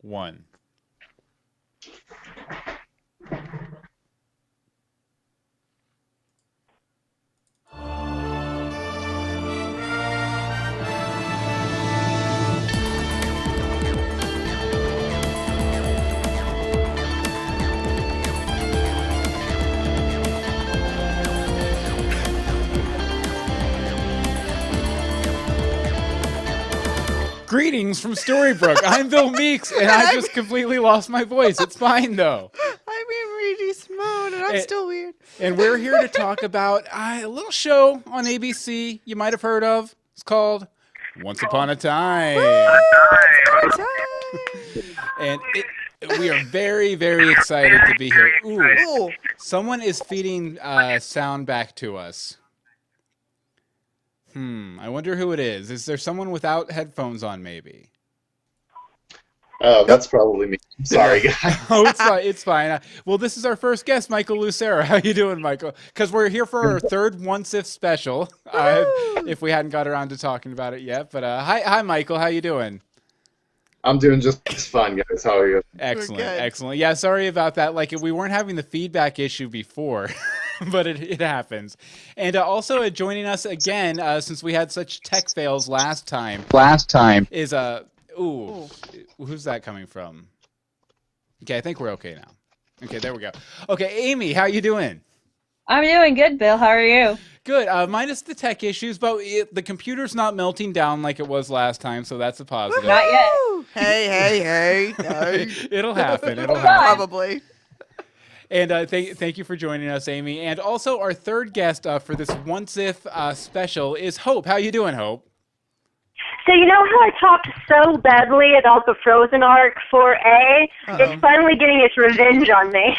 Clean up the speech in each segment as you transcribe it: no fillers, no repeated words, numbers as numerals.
one. Greetings from Storybrooke. I'm Bill Meeks, and I just completely lost my voice. It's fine, though. I'm in Reggie's mode, and I'm still weird. And we're here to talk about a little show on ABC you might have heard of. It's called Once Upon a Time. And we are very, very excited to be here. Ooh, someone is feeding sound back to us. I wonder who it is. Is there someone without headphones on, maybe? Oh, that's probably me. Sorry, guys. Oh, it's fine. It's fine. Well, this is our first guest, Michael Lucero. How you doing, Michael? Because we're here for our third Once If special. If we hadn't got around to talking about it yet, but hi, Michael. How you doing? I'm doing just fine, guys. How are you? Excellent, excellent. Yeah, sorry about that. Like, we weren't having the feedback issue before. But it happens. And also joining us again, since we had such tech fails last time, is, who's that coming from? Okay, I think we're okay now. Okay, there we go. Okay, Amy, how you doing? I'm doing good, Bill. How are you? Good, minus the tech issues, but the computer's not melting down like it was last time, so that's a positive. Not yet. Hey. It'll happen, Probably. And thank you for joining us, Amy. And also our third guest for this Once If special is Hope. How you doing, Hope? So you know how I talked so badly about the Frozen arc for A? It's finally getting its revenge on me.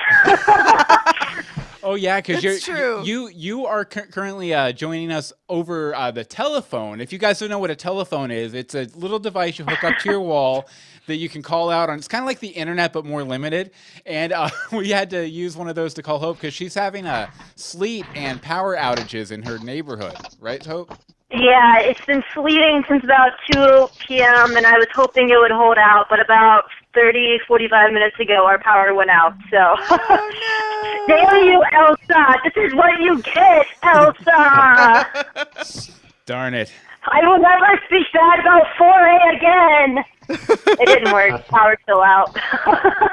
Oh yeah, because true. you are currently joining us over the telephone. If you guys don't know what a telephone is, it's a little device you hook up to your wall that you can call out on. It's kind of like the internet, but more limited. And we had to use one of those to call Hope because she's having sleet and power outages in her neighborhood. Right, Hope? Yeah, it's been sleeting since about 2 p.m., and I was hoping it would hold out, but about 45 minutes ago, our power went out, so... Oh, no. Damn you, Elsa! This is what you get, Elsa! Darn it. I will never speak bad about 4A again! It didn't work. Power's still out.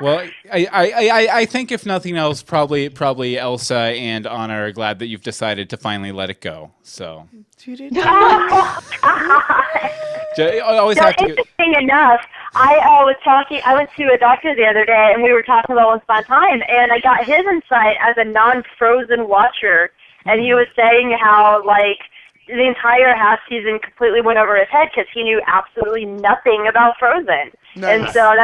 Well, I think if nothing else, probably Elsa and Anna are glad that you've decided to finally let it go. So. Oh, God. Always So have to. interesting enough, I went to a doctor the other day, and we were talking about Once Upon a Time, and I got his insight as a non-Frozen watcher, and he was saying how, like, the entire half season completely went over his head because he knew absolutely nothing about Frozen. Nice. And so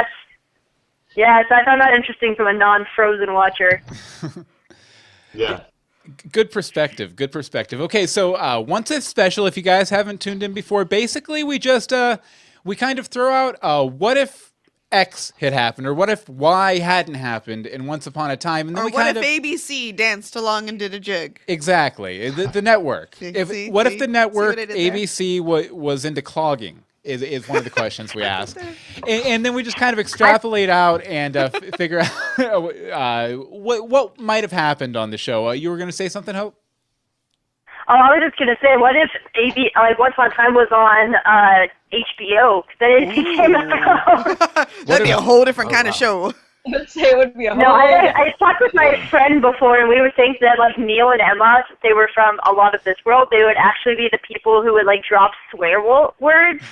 so I found that interesting from a non-Frozen watcher. Yeah. Good perspective. Okay, so Once If special, if you guys haven't tuned in before, basically we just we kind of throw out what if X had happened, or what if Y hadn't happened in Once Upon a Time, and then Or we what kind if of ABC danced along and did a jig? exactly the network. What if the network I did there? ABC was into clogging? Is one of the questions we ask, and then we just kind of extrapolate out and figure out what might have happened on the show. You were going to say something, Hope? Oh, I was just going to say, what if Once Upon a Time was on HBO? Then it came out. That'd be a whole different kind of show. I would say it would be a whole... No, I talked with my friend before, and we were thinking that, like, Neil and Emma, since they were from a lot of this world, they would actually be the people who would, like, drop swear words.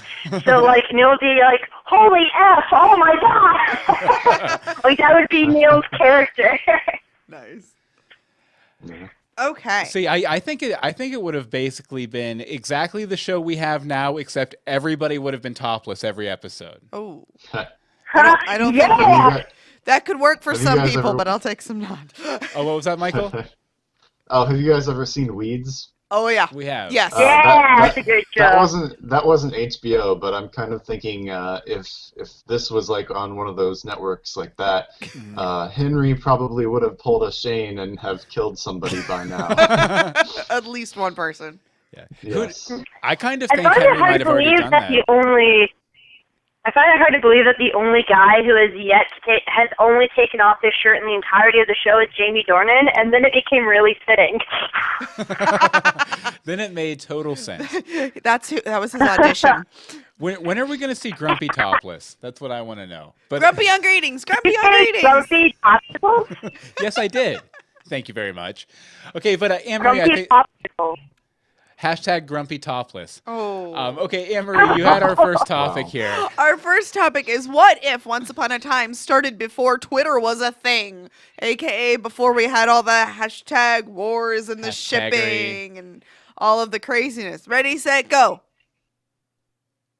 So, like, Neil would be like, holy F, oh my God! Like, that would be Neil's character. Nice. Yeah. Okay. See, I think it would have basically been exactly the show we have now, except everybody would have been topless every episode. Oh. I don't think that could work for some people, but I'll take some not. Oh, what was that, Michael? Have you guys ever seen Weeds? Oh yeah. We have. Yes. That's a great show. That wasn't HBO, but I'm kind of thinking if this was like on one of those networks like that, Henry probably would have pulled a Shane and have killed somebody by now. At least one person. Yeah. Yes. I kind of I think find Henry it hard might to have already believe done that that. I find it hard to believe that the only guy who has only taken off his shirt in the entirety of the show is Jamie Dornan, and then it became really fitting. Then it made total sense. That was his audition. When are we going to see Grumpy topless? That's what I want to know. But Grumpy on greetings. Grumpy on greetings. Grumpy popsicles? yes, I did. Thank you very much. Okay, but Anne-Marie, I Grumpy think popsicles. hashtag Grumpy topless. Oh. Okay, Anne-Marie, you had our first topic here. Our first topic is what if Once Upon a Time started before Twitter was a thing, aka before we had all the hashtag wars and the shipping and all of the craziness. Ready, set, go.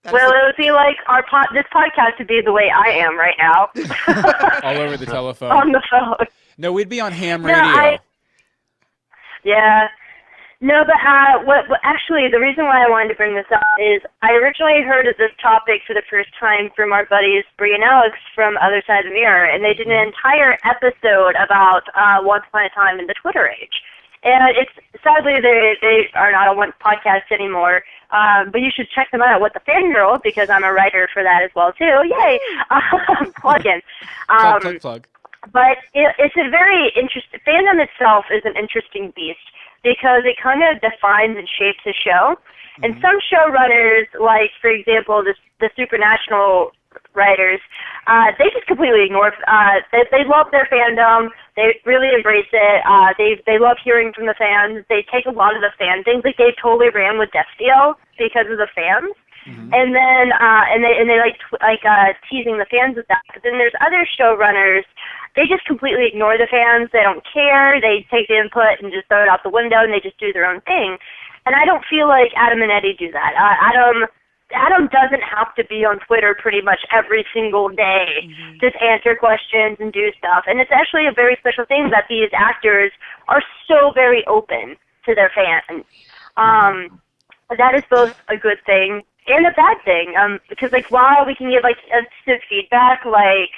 Well, it would be like this podcast would be the way I am right now. All over the telephone. On the phone. No, we'd be on ham radio. Yeah. No, but actually, the reason why I wanted to bring this up is I originally heard of this topic for the first time from our buddies Bree and Alex from Other Side of the Mirror, and they did an entire episode about Once Upon a Time in the Twitter age. And sadly they are not on one podcast anymore, but you should check them out. What the Fangirl, because I'm a writer for that as well too. Yay! Plug in. Plug. But it's a very interesting. Fandom itself is an interesting beast, because it kind of defines and shapes a show. And some showrunners, like, for example, the Supernatural writers, they just completely ignore, they love their fandom, they really embrace it, they love hearing from the fans, they take a lot of the fan things, like they totally ran with Death Deal because of the fans. And then, and they like teasing the fans with that. But then there's other showrunners, they just completely ignore the fans. They don't care. They take the input and just throw it out the window, and they just do their own thing. And I don't feel like Adam and Eddie do that. Adam doesn't have to be on Twitter pretty much every single day, just answer questions and do stuff. And it's actually a very special thing that these actors are so very open to their fans. That is both a good thing and a bad thing, because like while we can give like instant feedback, like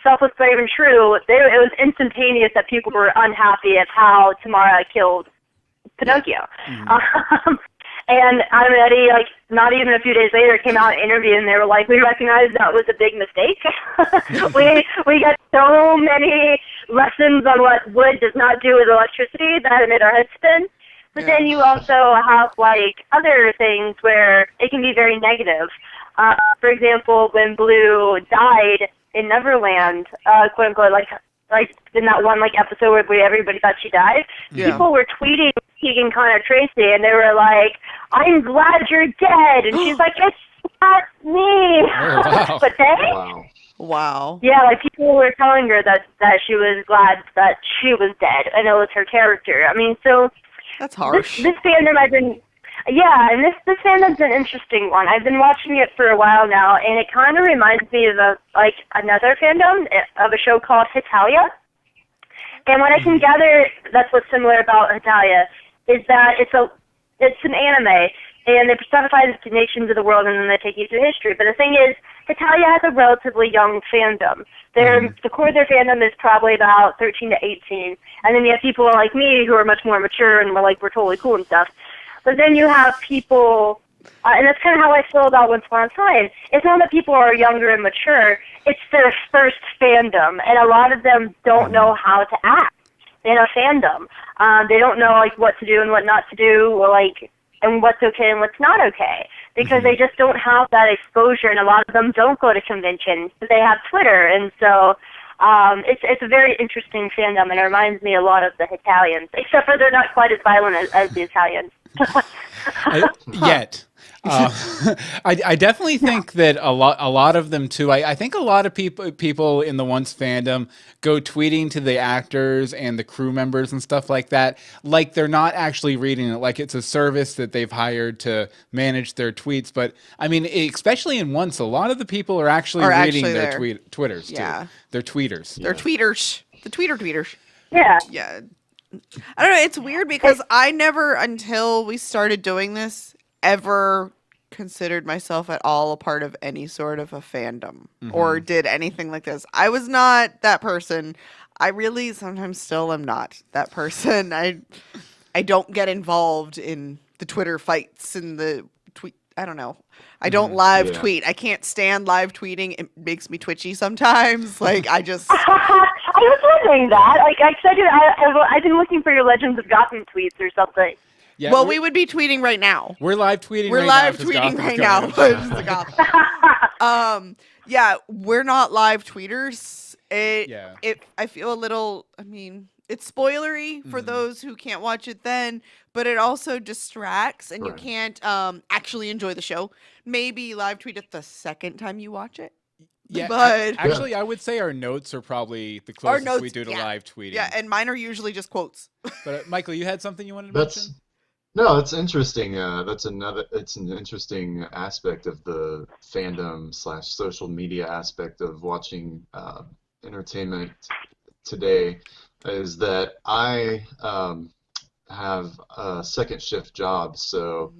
Selfless, Brave, and True, it was instantaneous that people were unhappy at how Tamara killed Pinocchio. And Adam and Eddie, like not even a few days later, came out and interviewed, and they were like, "We recognize that was a big mistake. we got so many lessons on what wood does not do with electricity that it made our heads spin." But then you also have like other things where it can be very negative. For example, when Blue died in Neverland, quote unquote, like in that one like episode where everybody thought she died, people were tweeting Keegan Connor Tracy, and they were like, "I'm glad you're dead," and she's like, "It's not me." Oh, wow. But they. Wow. Yeah, like people were telling her that she was glad that she was dead, and it was her character. I mean, so. That's harsh. This fandom and this fandom's an interesting one. I've been watching it for a while now, and it kind of reminds me of another fandom of a show called Hitalia. And what I can gather that's what's similar about Hitalia is that it's an anime, and they personify the nations of the world, and then they take you through history. But the thing is, Hitalia has a relatively young fandom. The core of their fandom is probably about 13 to 18. And then you have people like me who are much more mature and we're totally cool and stuff. But then you have people, and that's kind of how I feel about Once Upon a Time. It's not that people are younger and mature. It's their first fandom. And a lot of them don't know how to act in a fandom. They don't know what to do and what not to do, or and what's okay and what's not okay, because they just don't have that exposure, and a lot of them don't go to conventions. They have Twitter, and so it's a very interesting fandom, and it reminds me a lot of the Italians, except for they're not quite as violent as the Italians. Yet. I definitely think that a lot of them too. I think a lot of people in the Once fandom go tweeting to the actors and the crew members and stuff like that, like they're not actually reading it, like it's a service that they've hired to manage their tweets. But I mean, especially in Once, a lot of the people are actually reading their Twitters too. They're tweeters. They're tweeters. The tweeters. Yeah. Yeah. I don't know. It's weird because I never, until we started doing this, ever considered myself at all a part of any sort of a fandom or did anything like this. I was not that person. I really sometimes still am not that person. I don't get involved in the Twitter fights and the tweet. I don't know. I don't live Yeah. tweet. I can't stand live tweeting. It makes me twitchy sometimes. Like I just I was wondering that. Like, I've been looking for your Legends of Gotham tweets or something. Yeah, well, we would be tweeting right now. we're live tweeting. We're right live now 'cause tweeting Gotham's right going now. on. It's the Gotham. Yeah, we're not live tweeters. I feel a little. I mean, it's spoilery for those who can't watch it then, but it also distracts, and you Right. can't actually enjoy the show. Maybe live tweet it the second time you watch it. Yeah, But- actually, I would say our notes are probably the closest we notes, do to yeah. live tweeting. Yeah, and mine are usually just quotes. But Michael, you had something you wanted to That's mention? no, it's interesting. It's an interesting aspect of the fandom / social media aspect of watching entertainment today. Is that I have a second shift job, so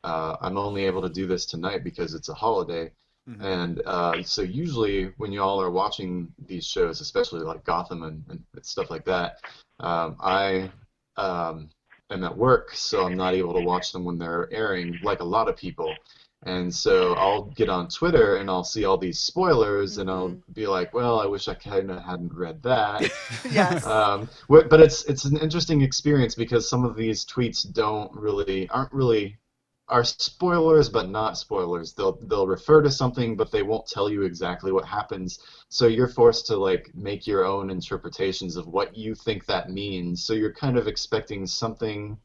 I'm only able to do this tonight because it's a holiday. And so usually when you all are watching these shows, especially like Gotham and stuff like that, I am at work, so I'm not able to watch them when they're airing, like a lot of people. And so I'll get on Twitter and I'll see all these spoilers, and I'll be like, well, I wish I kind of hadn't read that. Yes. But it's an interesting experience because some of these tweets are spoilers, but not spoilers. They'll refer to something, but they won't tell you exactly what happens. So you're forced to like make your own interpretations of what you think that means. So you're kind of expecting something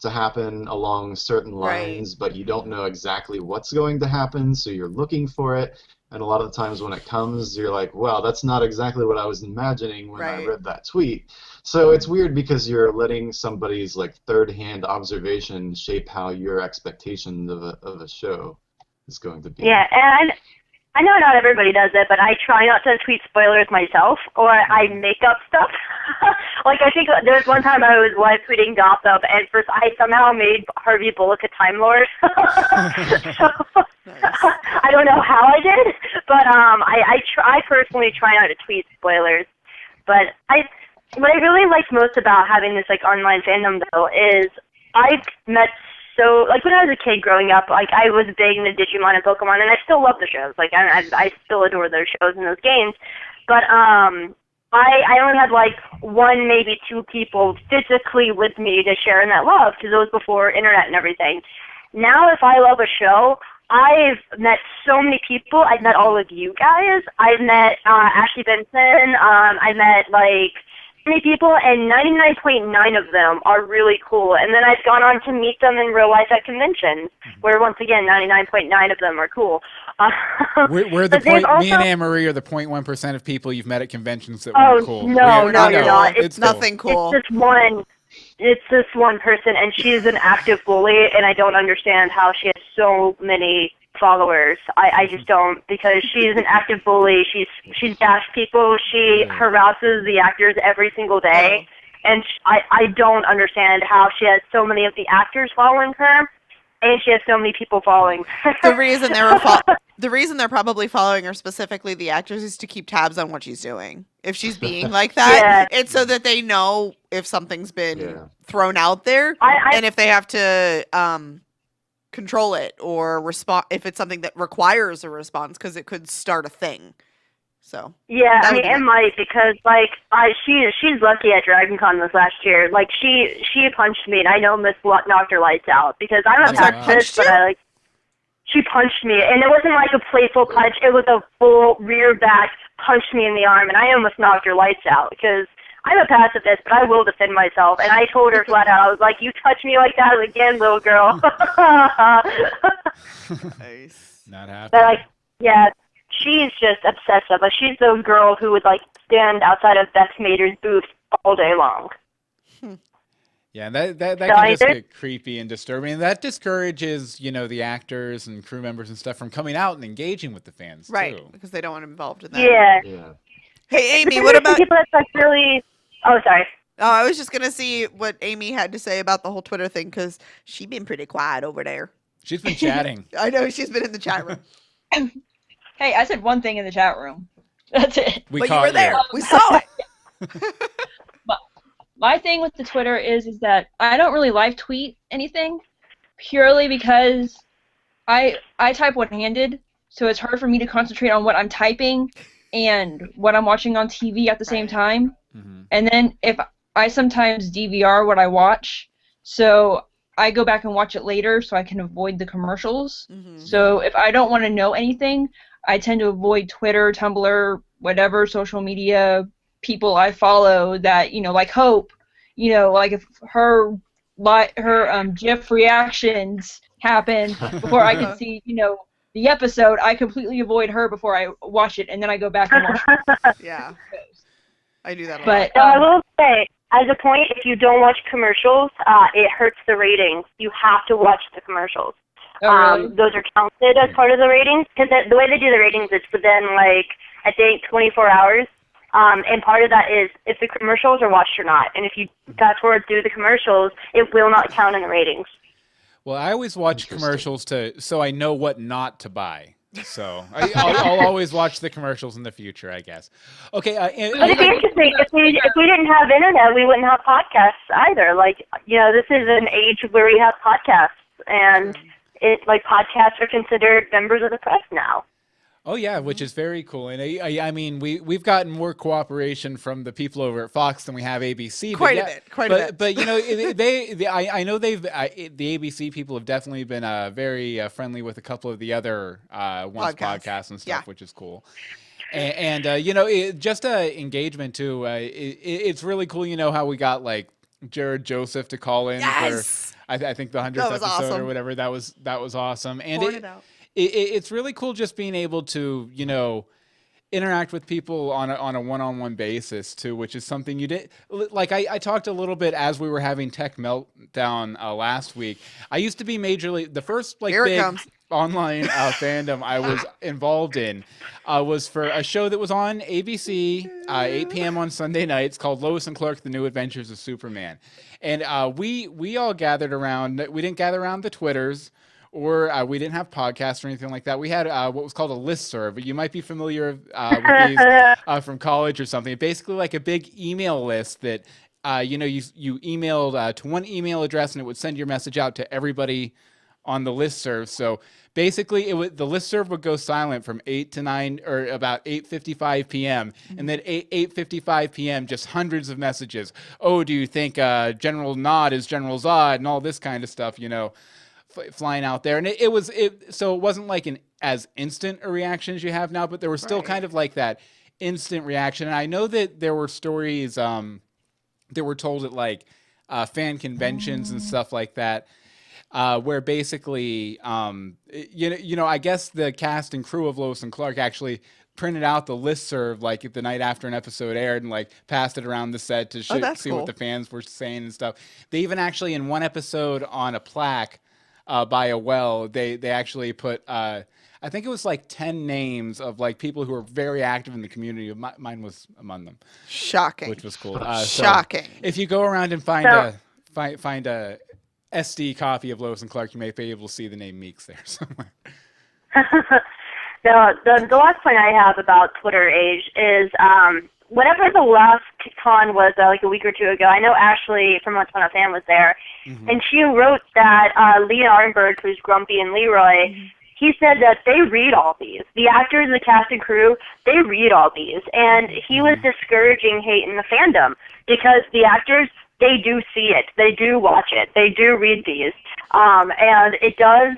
to happen along certain lines, but you don't know exactly what's going to happen. So you're looking for it, and a lot of the times when it comes, you're like, "Wow, that's not exactly what I was imagining when I read that tweet." So it's weird because you're letting somebody's like third-hand observation shape how your expectations of a show is going to be. Yeah, and I know not everybody does it, but I try not to tweet spoilers myself, or I make up stuff. Like, I think there was one time I was live tweeting Gotham, and first I somehow made Harvey Bullock a Time Lord. So, I don't know how I did, but I personally try not to tweet spoilers. But what I really like most about having this like online fandom though is I've met like when I was a kid growing up, like I was big into Digimon and Pokemon, and I still love the shows. Like I still adore those shows and those games. But I only had like one, maybe two people physically with me to share in that love because it was before internet and everything. Now, if I love a show, I've met so many people. I've met all of you guys. I've met Ashley Benson. I met like many people, and 99.9 of them are really cool. And then I've gone on to meet them in real life at conventions, where once again 99.9 of them are cool. We're the But they've point. Me and also- Anne Marie are the 0.1% of people you've met at conventions that weren't cool. No, You're not. It's cool. Nothing cool. It's this one person, and she's an active bully, and I don't understand how she has so many followers. I just don't, because she's an active bully. She's bashed people. She harasses the actors every single day, and I don't understand how she has so many of the actors following her, and she has so many people following her. The reason they're probably following her, specifically the actors, is to keep tabs on what she's doing. If she's being like that, it's so that they know if something's been thrown out there, and if they have to control it or respond, if it's something that requires a response, because it could start a thing. So yeah, I mean, it might, because like she's lucky at Dragon Con this last year. Like she punched me, and I know Miss knocked her lights out because I'm a pacifist, but she punched me, and it wasn't like a playful punch. It was a full rear back punched me in the arm, and I almost knocked her lights out because I'm a pacifist, but I will defend myself. And I told her flat out, I was like, "You touch me like that again, little girl." Nice. Not happening. But like, yeah, she's just obsessive. Like, she's the girl who would like stand outside of Beth Mader's booth all day long. Yeah, that can just get creepy and disturbing. And that discourages, the actors and crew members and stuff from coming out and engaging with the fans, too. Because they don't want to be involved in that. Yeah. Hey, Amy, what about people that's like really? Oh, sorry. Oh, I was just gonna see what Amy had to say about the whole Twitter thing, because she's been pretty quiet over there. She's been chatting. I know, she's been in the chat room. Hey, I said one thing in the chat room. That's it. We But you caught were there. We saw it. My thing with the Twitter is that I don't really live tweet anything, purely because I type one-handed, so it's hard for me to concentrate on what I'm typing and what I'm watching on TV at the same time. Mm-hmm. And then if I sometimes DVR what I watch, so I go back and watch it later so I can avoid the commercials. Mm-hmm. So if I don't want to know anything, I tend to avoid Twitter, Tumblr, whatever social media people I follow that, like Hope, like if her GIF reactions happen before I can see, the episode, I completely avoid her before I watch it, and then I go back and watch it. Yeah. I do that a But So I will say, as a point, if you don't watch commercials, it hurts the ratings. You have to watch the commercials. really? Those are counted as part of the ratings, because the way they do the ratings is within, I think 24 hours. And part of that is if the commercials are watched or not. And if you fast forward through the commercials, it will not count in the ratings. Well, I always watch commercials so I know what not to buy. So I'll always watch the commercials in the future, I guess. Okay. But it'd be interesting if we didn't have internet, we wouldn't have podcasts either. This is an age where we have podcasts, and podcasts are considered members of the press now. Oh yeah, which is very cool, and I mean we've gotten more cooperation from the people over at Fox than we have ABC. Quite a bit. But I know the ABC people have definitely been very friendly with a couple of the other podcasts and stuff, which is cool. And just engagement too. It's really cool. How we got Jared Joseph to call in for I think the 100th episode awesome. or whatever. That was awesome, and Pouring it out. It's really cool just being able to, interact with people on a one-on-one basis too, which is something you did. I talked a little bit as we were having Tech Meltdown last week. I used to be majorly the first big online fandom I was involved in was for a show that was on ABC 8 p.m. on Sunday nights called Lois and Clark: The New Adventures of Superman, and we all gathered around. We didn't gather around the Twitters. Or we didn't have podcasts or anything like that. We had what was called a listserv. You might be familiar with these from college or something. Basically, like a big email list that you emailed to one email address, and it would send your message out to everybody on the listserv. So basically, the listserv would go silent from 8 to 9 or about 8:55 p.m. And then 8:55 p.m. just hundreds of messages. Oh, do you think General Nod is General Zod and all this kind of stuff? Flying out there, and so it wasn't like an as instant a reaction as you have now, but there was still kind of like that instant reaction. And I know that there were stories that were told at fan conventions and stuff like that, where basically I guess the cast and crew of Lois and Clark actually printed out the listserv the night after an episode aired and passed it around the set to see what the fans were saying and stuff. They even actually in one episode on a plaque by a well, they actually put I think it was 10 names of people who are very active in the community. Mine was among them. Shocking. Which was cool. Shocking. So if you go around and find a SD copy of Lois and Clark, you may be able to see the name Meeks there somewhere. No, the last point I have about Twitter age is whenever the last con was a week or two ago, I know Ashley from Once Upon a Fan was there, and she wrote that Leah Arnberg, who's Grumpy and Leroy, he said that they read all these. The actors, the cast and crew, they read all these. And he was discouraging hate in the fandom because the actors, they do see it. They do watch it. They do read these. And it does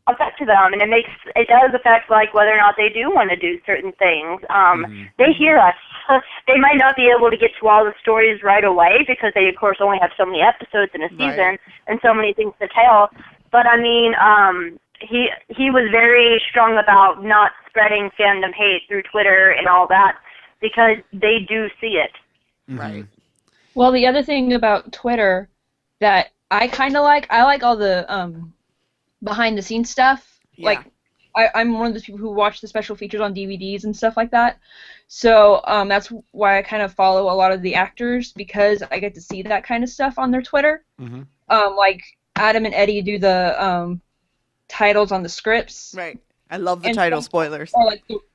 affect them, and it does affect whether or not they do want to do certain things. They hear us. They might not be able to get to all the stories right away because they of course only have so many episodes in a season and so many things to tell. But I mean, he was very strong about not spreading fandom hate through Twitter and all that because they do see it. Right. Well, the other thing about Twitter that I kind of I like all the behind the scenes stuff. Yeah. I'm one of those people who watch the special features on DVDs and stuff like that. So that's why I kind of follow a lot of the actors because I get to see that kind of stuff on their Twitter. Like Adam and Eddie do the titles on the scripts. Right. I love the title spoilers.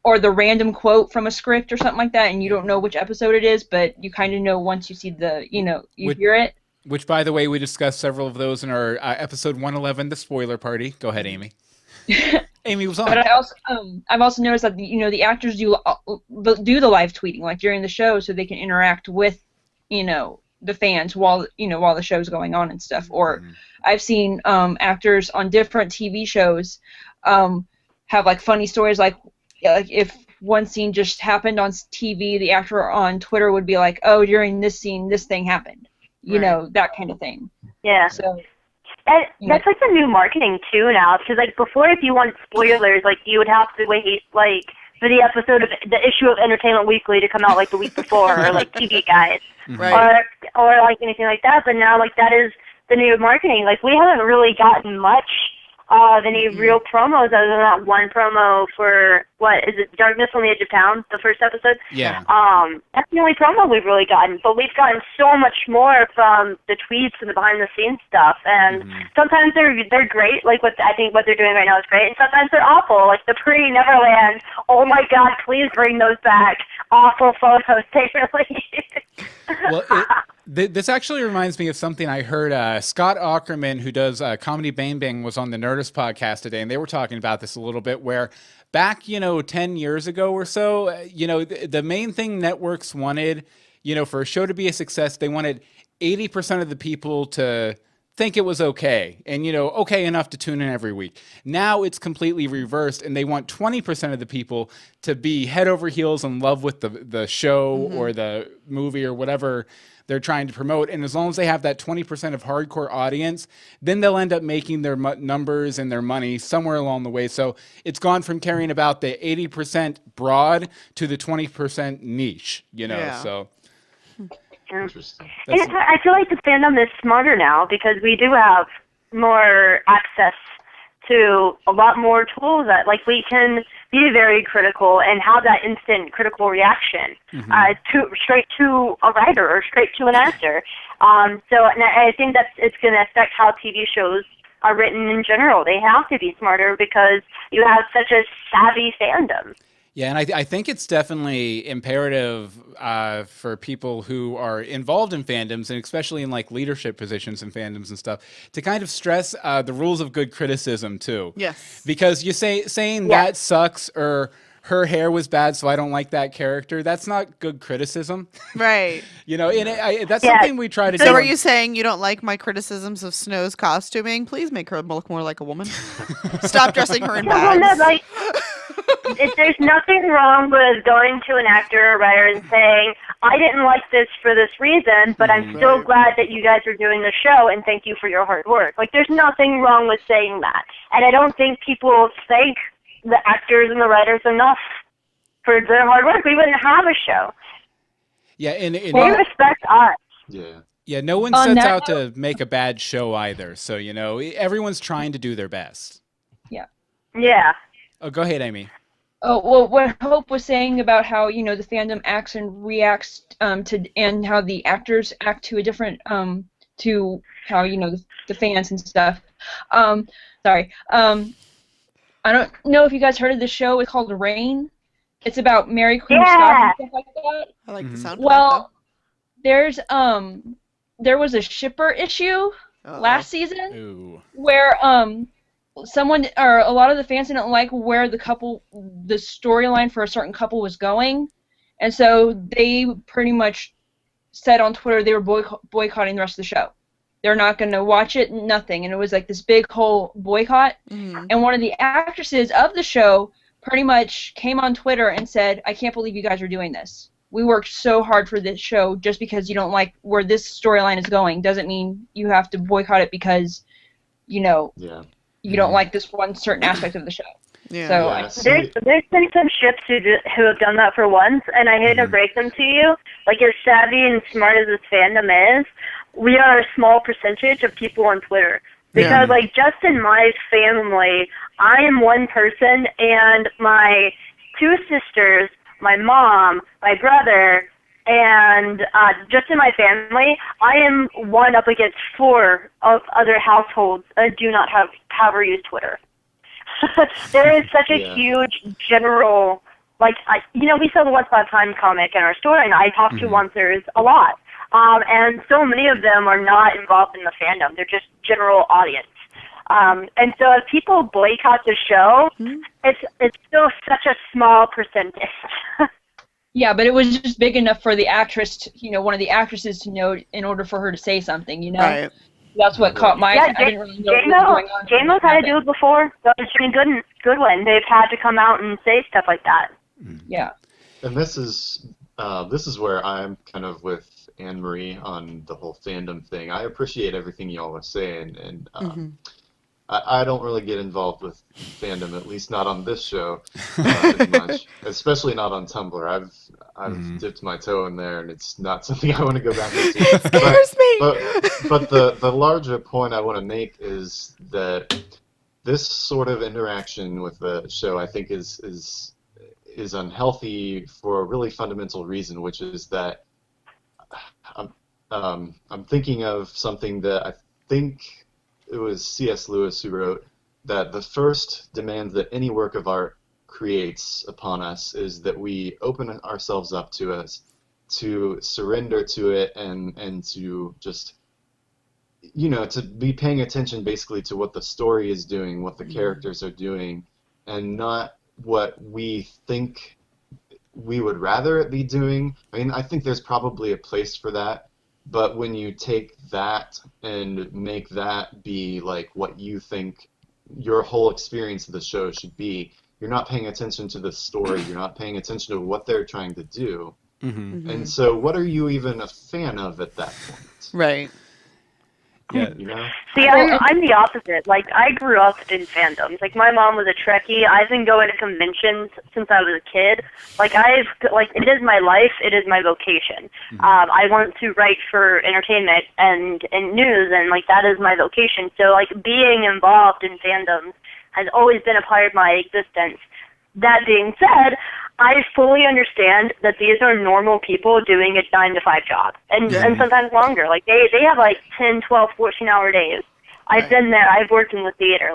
Or the random quote from a script or something like that, and you don't know which episode it is, but you kind of know once you see the, you hear it. Which, by the way, we discussed several of those in our episode 111, The Spoiler Party. Go ahead, Amy. Amy was on. But I've also noticed that the actors do the live tweeting like during the show, so they can interact with the fans while the show's going on and stuff. Or I've seen actors on different TV shows have like funny stories, like if one scene just happened on TV, the actor on Twitter would be like, "Oh, during this scene, this thing happened," that kind of thing. Yeah. So. And that's like the new marketing too now, because like before, if you wanted spoilers, like you would have to wait like for the episode of the issue of Entertainment Weekly to come out like the week before, or like TV Guide, or like anything like that. But now like that is the new marketing. Like we haven't really gotten much of any real promos other than that one promo for what is it, Darkness on the Edge of Town, the first episode. Yeah. That's the only promo we've really gotten, but we've gotten so much more from the tweets and the behind the scenes stuff. And sometimes they're great, like I think what they're doing right now is great, and sometimes they're awful, like the pre-Neverland. Oh my God, please bring those back. Awful photos they released. Well, this actually reminds me of something I heard. Scott Aukerman, who does Comedy Bang Bang, was on the Nerdist podcast today, and they were talking about this a little bit, where back, 10 years ago or so, the main thing networks wanted, for a show to be a success, they wanted 80% of the people to think it was okay and, okay enough to tune in every week. Now it's completely reversed, and they want 20% of the people to be head over heels in love with the show or the movie or whatever they're trying to promote. And as long as they have that 20% of hardcore audience, then they'll end up making their numbers and their money somewhere along the way. So it's gone from caring about the 80% broad to the 20% niche, so. Interesting. And I feel like the fandom is smarter now because we do have more access to a lot more tools that, like, we can be very critical and have that instant critical reaction straight to a writer or straight to an actor. So and I think that it's going to affect how TV shows are written in general. They have to be smarter because you have such a savvy fandom. Yeah, and I think it's definitely imperative for people who are involved in fandoms, and especially in like leadership positions in fandoms and stuff, to kind of stress the rules of good criticism too. Yes. Because you saying that sucks or her hair was bad, so I don't like that character, that's not good criticism. Right. And that's something we try to do. So are you saying you don't like my criticisms of Snow's costuming? Please make her look more like a woman. Stop dressing her in bags. There's nothing wrong with going to an actor or writer and saying, I didn't like this for this reason, but I'm so glad that you guys are doing the show, and thank you for your hard work. Like, there's nothing wrong with saying that. And I don't think people thank the actors and the writers enough for their hard work. We wouldn't have a show. Yeah, and they respect us. Yeah, no one sets out to make a bad show either. So, everyone's trying to do their best. Yeah. Oh, go ahead, Amy. Oh, well, what Hope was saying about how, the fandom acts and reacts and how the actors act to a different, to how, the fans and stuff. Sorry. I don't know if you guys heard of this show. It's called Rain. It's about Mary Queen of Scots and stuff like that. I like the sound. Well, there was a shipper issue last season where someone or a lot of the fans didn't like where the storyline for a certain couple was going, and so they pretty much said on Twitter they were boycotting the rest of the show. They're not going to watch it, nothing, and it was like this big whole boycott. And one of the actresses of the show pretty much came on Twitter and said, I can't believe you guys are doing this. We worked so hard for this show. Just because you don't like where this storyline is going doesn't mean you have to boycott it because you don't like this one certain aspect of the show. Yeah. So there's been some ships who have done that for once, and I hate to break them to you. Like, as savvy and smart as this fandom is, we are a small percentage of people on Twitter. Because, like, just in my family, I am one person, and my two sisters, my mom, my brother, and just in my family, I am one up against 4 of other households that do not have or use Twitter. There is such a huge general, like, we sell the Once Upon a Time comic in our store, and I talk to oncers a lot. And so many of them are not involved in the fandom. They're just general audience. And so if people boycott the show, it's still such a small percentage. Yeah, but it was just big enough for the actress, one of the actresses to know in order for her to say something, Right. That's what caught my attention. I didn't really know what was going on. JMO's had to do it before. So it's been Goodwin. They've had to come out and say stuff like that. Yeah. And this is where I'm kind of with Anne Marie on the whole fandom thing. I appreciate everything y'all are saying, and I don't really get involved with fandom, at least not on this show, as much. Especially not on Tumblr. I've dipped my toe in there, and it's not something I want to go back into. It scares me. But the larger point I want to make is that this sort of interaction with the show, I think, is unhealthy for a really fundamental reason, which is that I'm thinking of something that I think it was C.S. Lewis who wrote, that the first demand that any work of art creates upon us is that we open ourselves up to us, to surrender to it, and to just, to be paying attention basically to what the story is doing, what the characters are doing, and not what we think we would rather it be doing. I mean, I think there's probably a place for that, but when you take that and make that be like what you think your whole experience of the show should be, you're not paying attention to the story, you're not paying attention to what they're trying to do. And so what are you even a fan of at that point? Right. Yeah. See, I'm the opposite. Like, I grew up in fandoms. Like, my mom was a Trekkie. I've been going to conventions since I was a kid. Like, it is my life. It is my vocation. I want to write for entertainment and news, and, like, that is my vocation. So, like, being involved in fandoms has always been a part of my existence. That being said, I fully understand that these are normal people doing a 9-to-5 job, and sometimes longer. Like, they have, like, 10, 12, 14-hour days. I've been there. I've worked in the theater.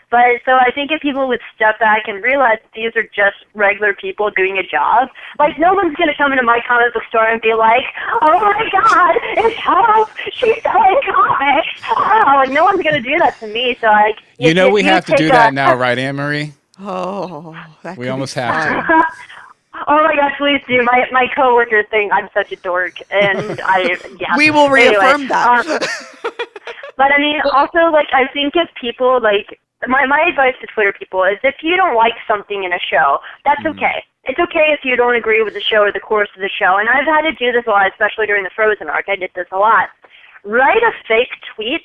But so I think if people would step back and realize that these are just regular people doing a job, like, no one's going to come into my comic book store and be like, oh, my God, it's Hope. She's selling comics. Oh, like, no one's going to do that to me. So, like, we have to do that now, right, Anne Marie? Oh, that we almost have to. Oh my gosh, please do. My coworkers think I'm such a dork, and we will reaffirm that. But I mean, also, like, I think if people, like, my advice to Twitter people is if you don't like something in a show, that's okay. It's okay if you don't agree with the show or the course of the show, and I've had to do this a lot, especially during the Frozen arc. I did this a lot. Write a fake tweet,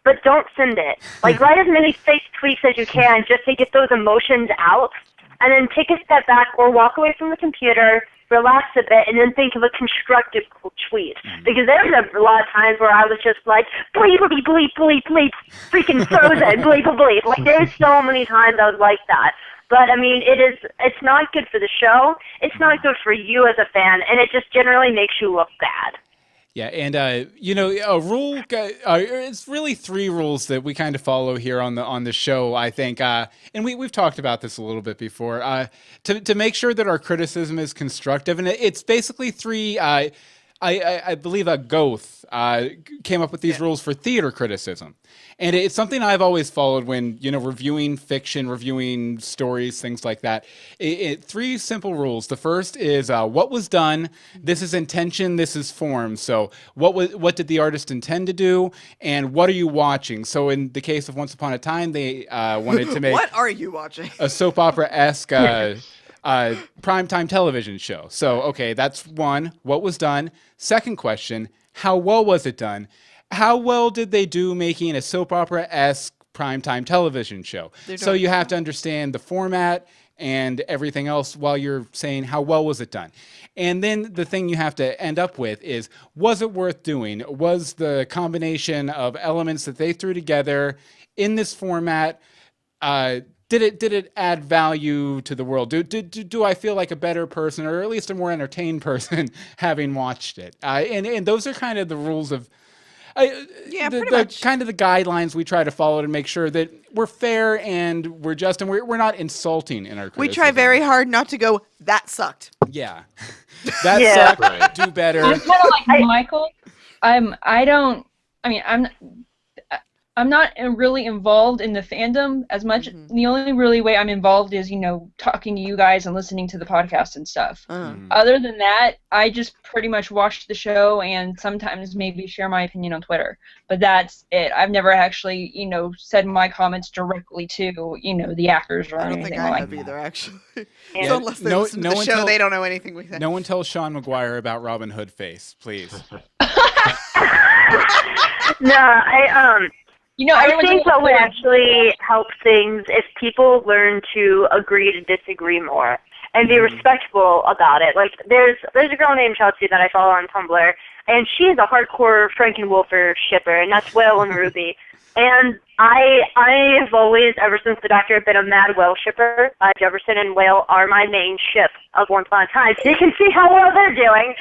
but don't send it. Like, write as many fake tweets as you can just to get those emotions out, and then take a step back or walk away from the computer, relax a bit, and then think of a constructive tweet. Because there's a lot of times where I was just like, bleep, bleep, bleep, bleep, bleep, freaking Frozen, bleep, bleep. Like, there's so many times I was like that. But, I mean, it's not good for the show, it's not good for you as a fan, and it just generally makes you look bad. Yeah, and a rule. It's really 3 rules that we kind of follow here on the show, I think. And we've talked about this a little bit before. To make sure that our criticism is constructive, and it's basically 3. I believe Goethe came up with these rules for theater criticism. And it's something I've always followed when, reviewing fiction, reviewing stories, things like that. 3 simple rules. The first is what was done. This is intention. This is form. So what did the artist intend to do? And what are you watching? So in the case of Once Upon a Time, they wanted to make what are you watching? A soap opera-esque primetime television show. So, okay, that's 1. What was done? Second question, how well was it done? How well did they do making a soap opera-esque primetime television show? So you have to understand the format and everything else while you're saying how well was it done. And then the thing you have to end up with is, was it worth doing? Was the combination of elements that they threw together in this format, did it add value to the world? Do I feel like a better person, or at least a more entertained person, having watched it? And those are kind of the rules of pretty much. Kind of the guidelines we try to follow to make sure that we're fair and we're just, and we're not insulting in our criticism. We try very hard not to go, that sucked. Yeah. That sucked. Right. Do better. I'm kind of like Michael. I'm I'm not really involved in the fandom as much. The only really way I'm involved is, talking to you guys and listening to the podcast and stuff. Other than that, I just pretty much watch the show and sometimes maybe share my opinion on Twitter. But that's it. I've never actually, said my comments directly to, the actors or I don't anything think I like have that. either, actually. Yeah, So unless they listen to the show, they don't know anything we say. No one tells Sean McGuire about Robin Hood face, please. No, I think what would actually help things if people learn to agree to disagree more and be respectful about it. Like, there's a girl named Chelsea that I follow on Tumblr, and she's a hardcore Frankenwolfer shipper, and that's Whale and Ruby. And I have always, ever since the Doctor, been a mad Whale shipper. Jefferson and Whale are my main ship of Once Upon a Time, so you can see how well they're doing.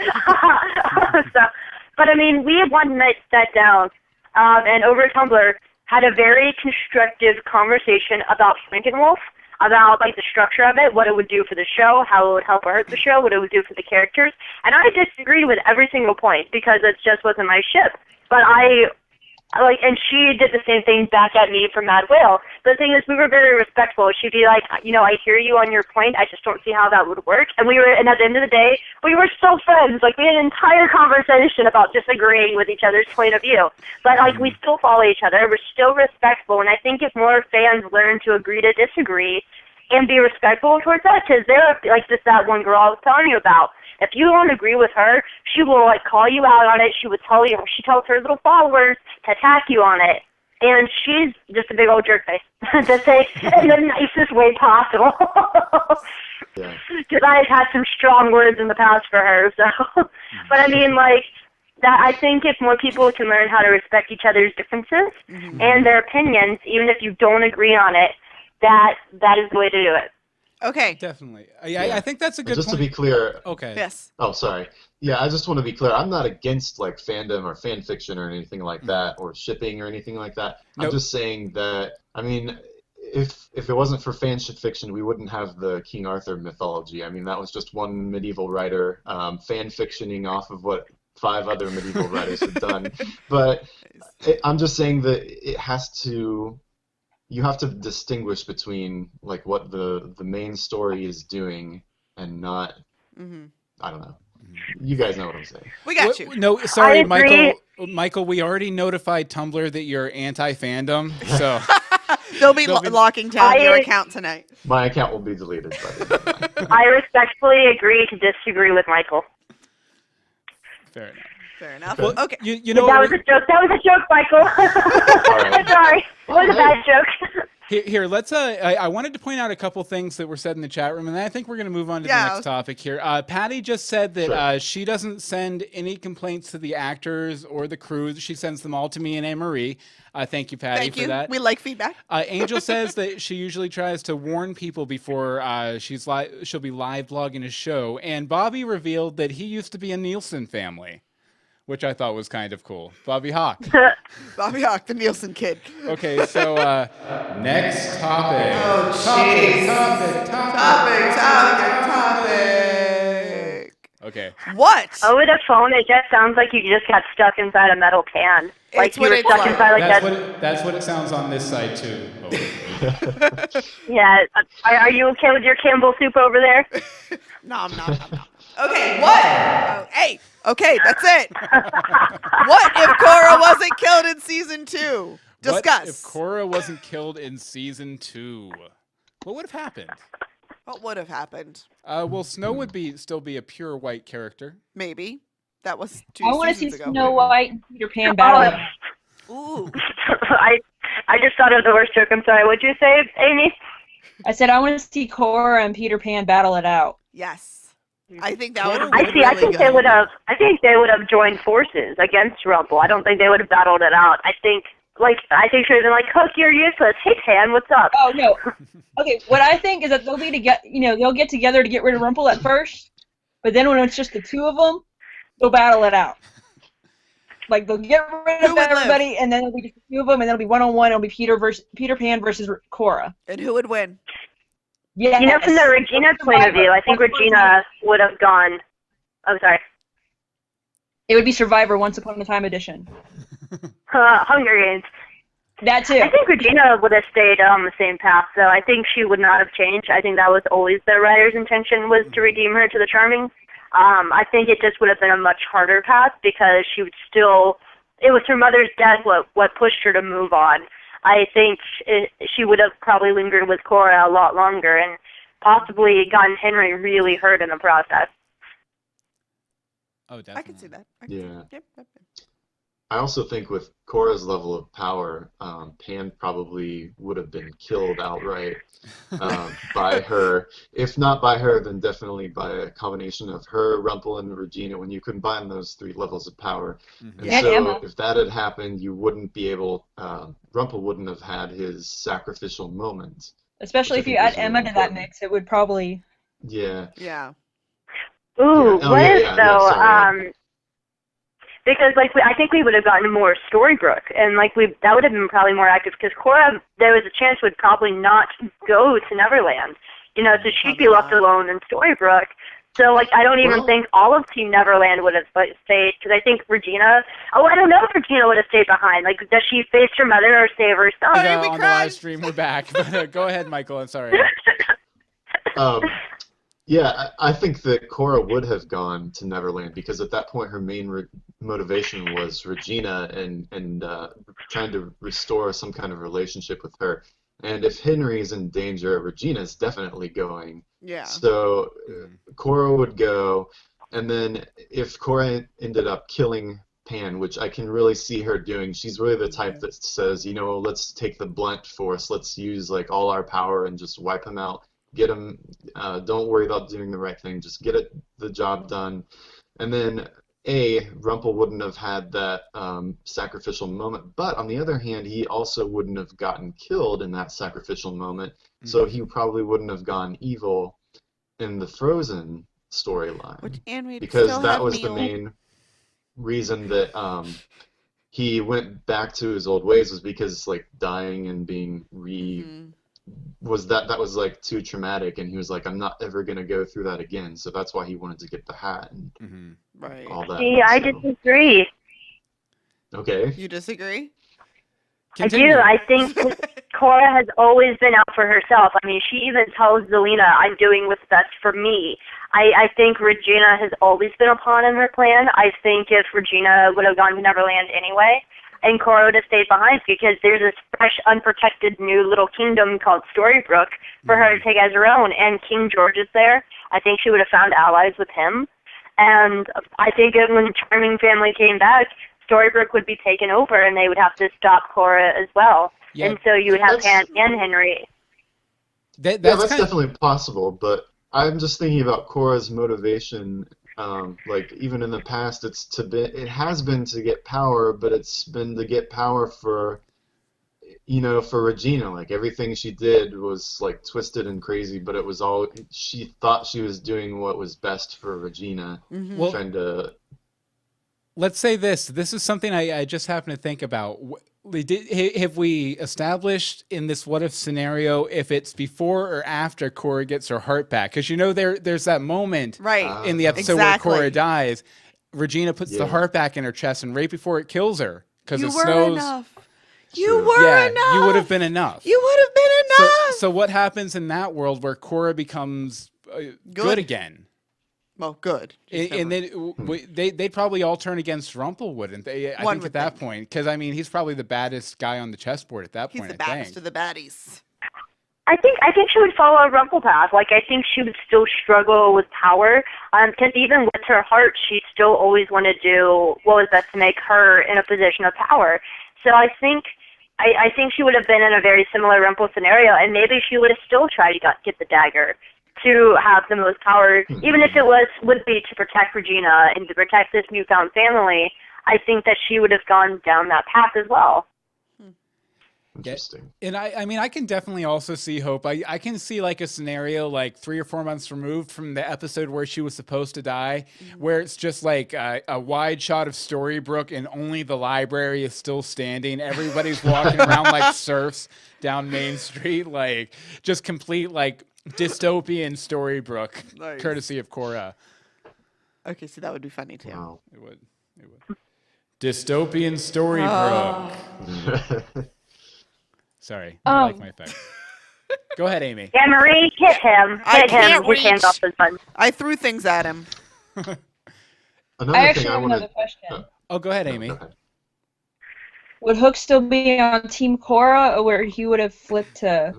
But I mean, we had one night sat down, and over Tumblr had a very constructive conversation about Frankenwolf, about like the structure of it, what it would do for the show, how it would help or hurt the show, what it would do for the characters. And I disagreed with every single point because it just wasn't my ship. But and she did the same thing back at me for Mad Whale. The thing is, we were very respectful. She'd be like, I hear you on your point. I just don't see how that would work. And at the end of the day, we were still friends. Like, we had an entire conversation about disagreeing with each other's point of view. But, we still follow each other. We're still respectful. And I think if more fans learn to agree to disagree and be respectful towards that, because there, that one girl I was telling you about, if you don't agree with her, she will call you out on it. She tells her little followers to attack you on it, and she's just a big old jerk face. To say in the nicest way possible. Because I've had some strong words in the past for her. So, but I mean, that. I think if more people can learn how to respect each other's differences and their opinions, even if you don't agree on it, that is the way to do it. Okay. Definitely. I think that's a good Just point. to be clear. Okay. Yes. Oh, sorry. Yeah, I just want to be clear. I'm not against fandom or fan fiction or anything like that, or shipping or anything like that. Nope. I'm just saying that, I mean, if it wasn't for fan fiction, we wouldn't have the King Arthur mythology. I mean, that was just one medieval writer fan fictioning off of what 5 other medieval writers had done. But I'm just saying that you have to distinguish between what the main story is doing and not. I don't know. You guys know what I'm saying. We got you. No, sorry, Michael. Michael, we already notified Tumblr that you're anti-fandom, so they'll be locking down your account tonight. My account will be deleted. I respectfully agree to disagree with Michael. Fair enough. Fair enough. Good. Okay. You know that was a joke. That was a joke, Michael. Right. Sorry, it was a bad joke. Here, let's. I wanted to point out a couple things that were said in the chat room, and then I think we're going to move on to the next topic here. Patty just said that she doesn't send any complaints to the actors or the crew. She sends them all to me and Anne-Marie. Thank you, Patty, for that. We like feedback. Angel says that she usually tries to warn people before she'll be live blogging a show. And Bobby revealed that he used to be a Nielsen family, which I thought was kind of cool. Bobby Hawk. Bobby Hawk, the Nielsen kid. Okay, so next topic. Oh, jeez. Topic. Okay. What? Over the phone, it just sounds like you just got stuck inside a metal can. It's You were stuck inside That's what it sounds on this side, too. Oh. Yeah. Are you okay with your Campbell soup over there? No, I'm not. Okay, what? Hey, okay, that's it. What if Cora wasn't killed in season 2? Discuss. What if Cora wasn't killed in season 2? What would have happened? What would have happened? Well, Snow would still be a pure white character. Maybe. That was 2 I want to see seasons ago. Snow White and Peter Pan battle. Ooh. I just thought of the worst joke. I'm sorry. What'd you say, Amy? I said I want to see Cora and Peter Pan battle it out. Yes. I think that would have been I think good. they would have. I think they would have joined forces against Rumble. I don't think they would have battled it out. I think she would have been like, Hook, you're useless. Hey, Pan, what's up? Oh no. Okay, what I think is that they'll get together to get rid of Rumple at first, but then when it's just the two of them, they'll battle it out. They'll get rid of everybody, and then it'll be just the two of them, and then it'll be 1-on-1. It'll be Peter Pan versus Cora. And who would win? Yeah. From the Regina point of view, I think Regina would have gone. Oh, sorry. It would be Survivor Once Upon a Time edition. Hunger Games. That too. I think Regina would have stayed on the same path, though. I think she would not have changed. I think that was always the writer's intention, was to redeem her to the Charming. I think it just would have been a much harder path because she would still. It was her mother's death what pushed her to move on. I think she would have probably lingered with Cora a lot longer and possibly gotten Henry really hurt in the process. Oh, definitely. I can see that. Yeah. Yep. I also think with Cora's level of power, Pan probably would have been killed outright by her. If not by her, then definitely by a combination of her, Rumple, and Regina. When you combine those 3 levels of power, and And so Emma. if that had happened, you wouldn't be able. Rumple wouldn't have had his sacrificial moment. Especially Which I if you think add was really Emma to that important. mix, it would probably. Yeah. Yeah. Ooh, Yeah. Oh, what yeah, if yeah, though? sorry. Because I think we would have gotten more Storybrooke, and that would have been probably more active. Because Cora, there was a chance would probably not go to Neverland, so she'd be left alone in Storybrooke. So I don't even think all of Team Neverland would have stayed. Because I think Regina. Oh, I don't know if Regina would have stayed behind. Does she face her mother or save her son? On the live stream, we're back. But, go ahead, Michael. I'm sorry. Yeah, I think that Cora would have gone to Neverland because at that point her main motivation was Regina and trying to restore some kind of relationship with her. And if Henry's in danger, Regina's definitely going. Yeah. So Cora would go, and then if Cora ended up killing Pan, which I can really see her doing, she's really the type that says, let's take the blunt force, let's use all our power and just wipe him out. Get him. Don't worry about doing the right thing. Just get the job done. And then Rumple wouldn't have had that sacrificial moment. But on the other hand, he also wouldn't have gotten killed in that sacrificial moment. So he probably wouldn't have gone evil in the Frozen storyline. Because that was the main reason that he went back to his old ways, was because dying and being was too traumatic, and he was like, I'm not ever gonna go through that again. So that's why he wanted to get the hat and all that. See, I disagree. Okay. You disagree? Continue. I do. I think Cora has always been out for herself. I mean, she even tells Zelina, I'm doing what's best for me. I think Regina has always been a pawn in her plan. I think if Regina would have gone to Neverland anyway, and Cora would have stayed behind because there's this fresh, unprotected new little kingdom called Storybrooke for her to take as her own, and King George is there. I think she would have found allies with him. And I think when the Charming family came back, Storybrooke would be taken over, and they would have to stop Cora as well. Yeah, and so you would have Pan and Henry. That's definitely possible, but I'm just thinking about Cora's motivation. Even in the past, it has been to get power, but it's been to get power for Regina. Everything she did was twisted and crazy, but it was all, she thought she was doing what was best for Regina. Well, trying to. Let's say this is something I just happened to think about. Have we established in this what if scenario if it's before or after Cora gets her heart back? Because there's that moment in the episode where Cora dies. Regina puts the heart back in her chest, and right before it kills her, because it snows. You were enough. You would have been enough. You would have been enough. So what happens in that world where Cora becomes good again? Well, good. And then they'd probably all turn against Rumple, wouldn't they? I think at that point, because he's probably the baddest guy on the chessboard at that point. He's the baddest of the baddies. I think she would follow a Rumple path. I think she would still struggle with power. Because even with her heart, she still always wanted to do what was best to make her in a position of power. So I think she would have been in a very similar Rumple scenario, and maybe she would have still tried to get the dagger to have the most power, even if it would be to protect Regina and to protect this newfound family. I think that she would have gone down that path as well. Interesting. And I can definitely also see Hope. I can see a scenario 3 or 4 months removed from the episode where she was supposed to die, where it's just a wide shot of Storybrooke and only the library is still standing. Everybody's walking around like serfs down Main Street, just complete dystopian Storybrooke, courtesy of Cora. Okay, so that would be funny too. Wow. It would. Dystopian Storybrooke. Sorry, I like my effect. Go ahead, Amy. Yeah, Marie, hit him. I Hit him. can't His hands reach. off his buns. I threw things at him. Another I thing actually I have wanted. another question. Oh, go ahead, No, Amy. go ahead. Would Hook still be on Team Cora, or where he would have flipped to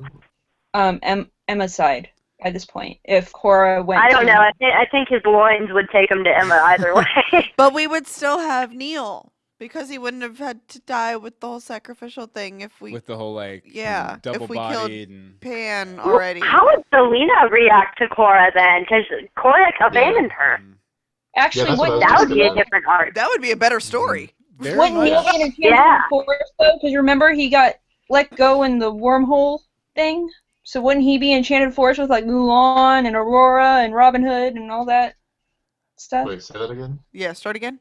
Emma's side by this point if Cora went? I don't to... know. I think his loins would take him to Emma either way. But we would still have Neil because he wouldn't have had to die with the whole sacrificial thing if we With the whole Yeah, if double we killed bodied and Pan already. How would Selena react to Cora then? Because Cora abandoned her. Actually, that's what I was That just would be a gonna- different arc. That would be a better story. very wouldn't Neil much. be in Enchanted Yeah. Forest though? Because remember he got let go in the wormhole thing. So wouldn't he be in Enchanted Forest with like Mulan and Aurora and Robin Hood and all that stuff? Wait, say that again. Yeah, start again.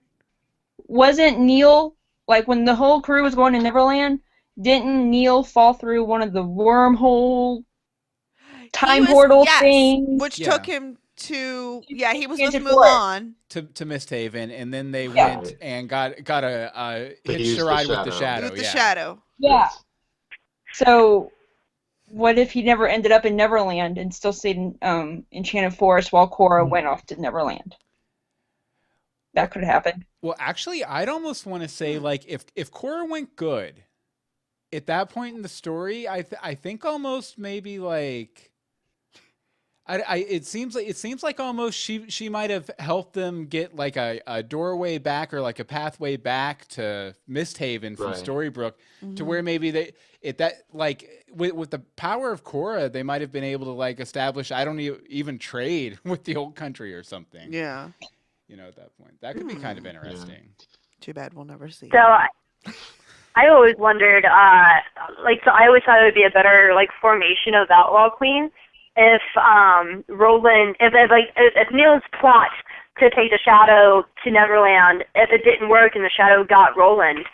Wasn't Neil like when the whole crew was going to Neverland? Didn't Neil fall through one of the wormhole time portal things? which Yeah. took him to he was with Enchanted Forest. Mulan. to Misthaven, and then they Yeah. went and got a They hitched used a the ride with the shadow. shadow. With the yeah. shadow. Yeah. So, what if he never ended up in Neverland and still stayed in Enchanted Forest while Cora went off to Neverland? That could happen. Well, actually, I'd almost want to say like if Cora went good, at that point in the story, I think almost maybe like. It seems like almost she might have helped them get like a doorway back or like a pathway back to Misthaven from Right. Storybrooke to where maybe with the power of Cora they might have been able to like establish even trade with the old country or something. Yeah. At that point that could be kind of interesting. Too bad we'll never see. So I always wondered, so I always thought it would be a better formation of Outlaw Queen if Roland, if Neil's plot to take the Shadow to Neverland, if it didn't work and the Shadow got Roland,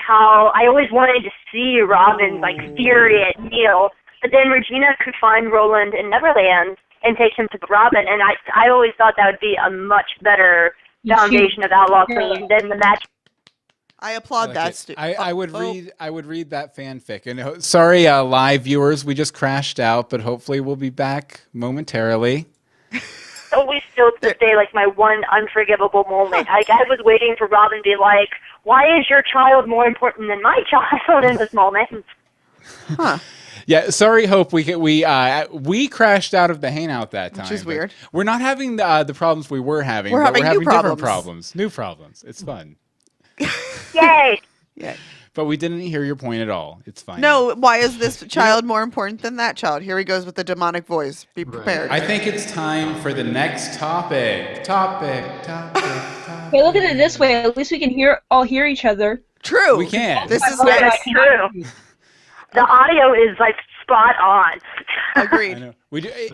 how I always wanted to see Robin fury at Neil, but then Regina could find Roland in Neverland and take him to Robin, and I always thought that would be a much better foundation of Outlaw Queen than the match. I applaud Like that. it. I would read that fanfic. And sorry, live viewers, we just crashed out, but hopefully we'll be back momentarily. Always still to this day my one unforgivable moment. I was waiting for Robin to be like, "Why is your child more important than my child in this moment?" Huh. Yeah, sorry, Hope. We crashed out of the hangout that time. Which is but weird. We're not having the problems we were having. We're but having we're new having different problems. problems. New problems. It's fun. Yay! Yeah. But we didn't hear your point at all. It's fine. No, why is this child more important than that child? Here he goes with the demonic voice. Be prepared. I think it's time for the next topic. Okay, look at it this way. At least we can all hear each other. True. We can. This is Yeah, nice. that's true. The audio is spot on. I Agreed. know.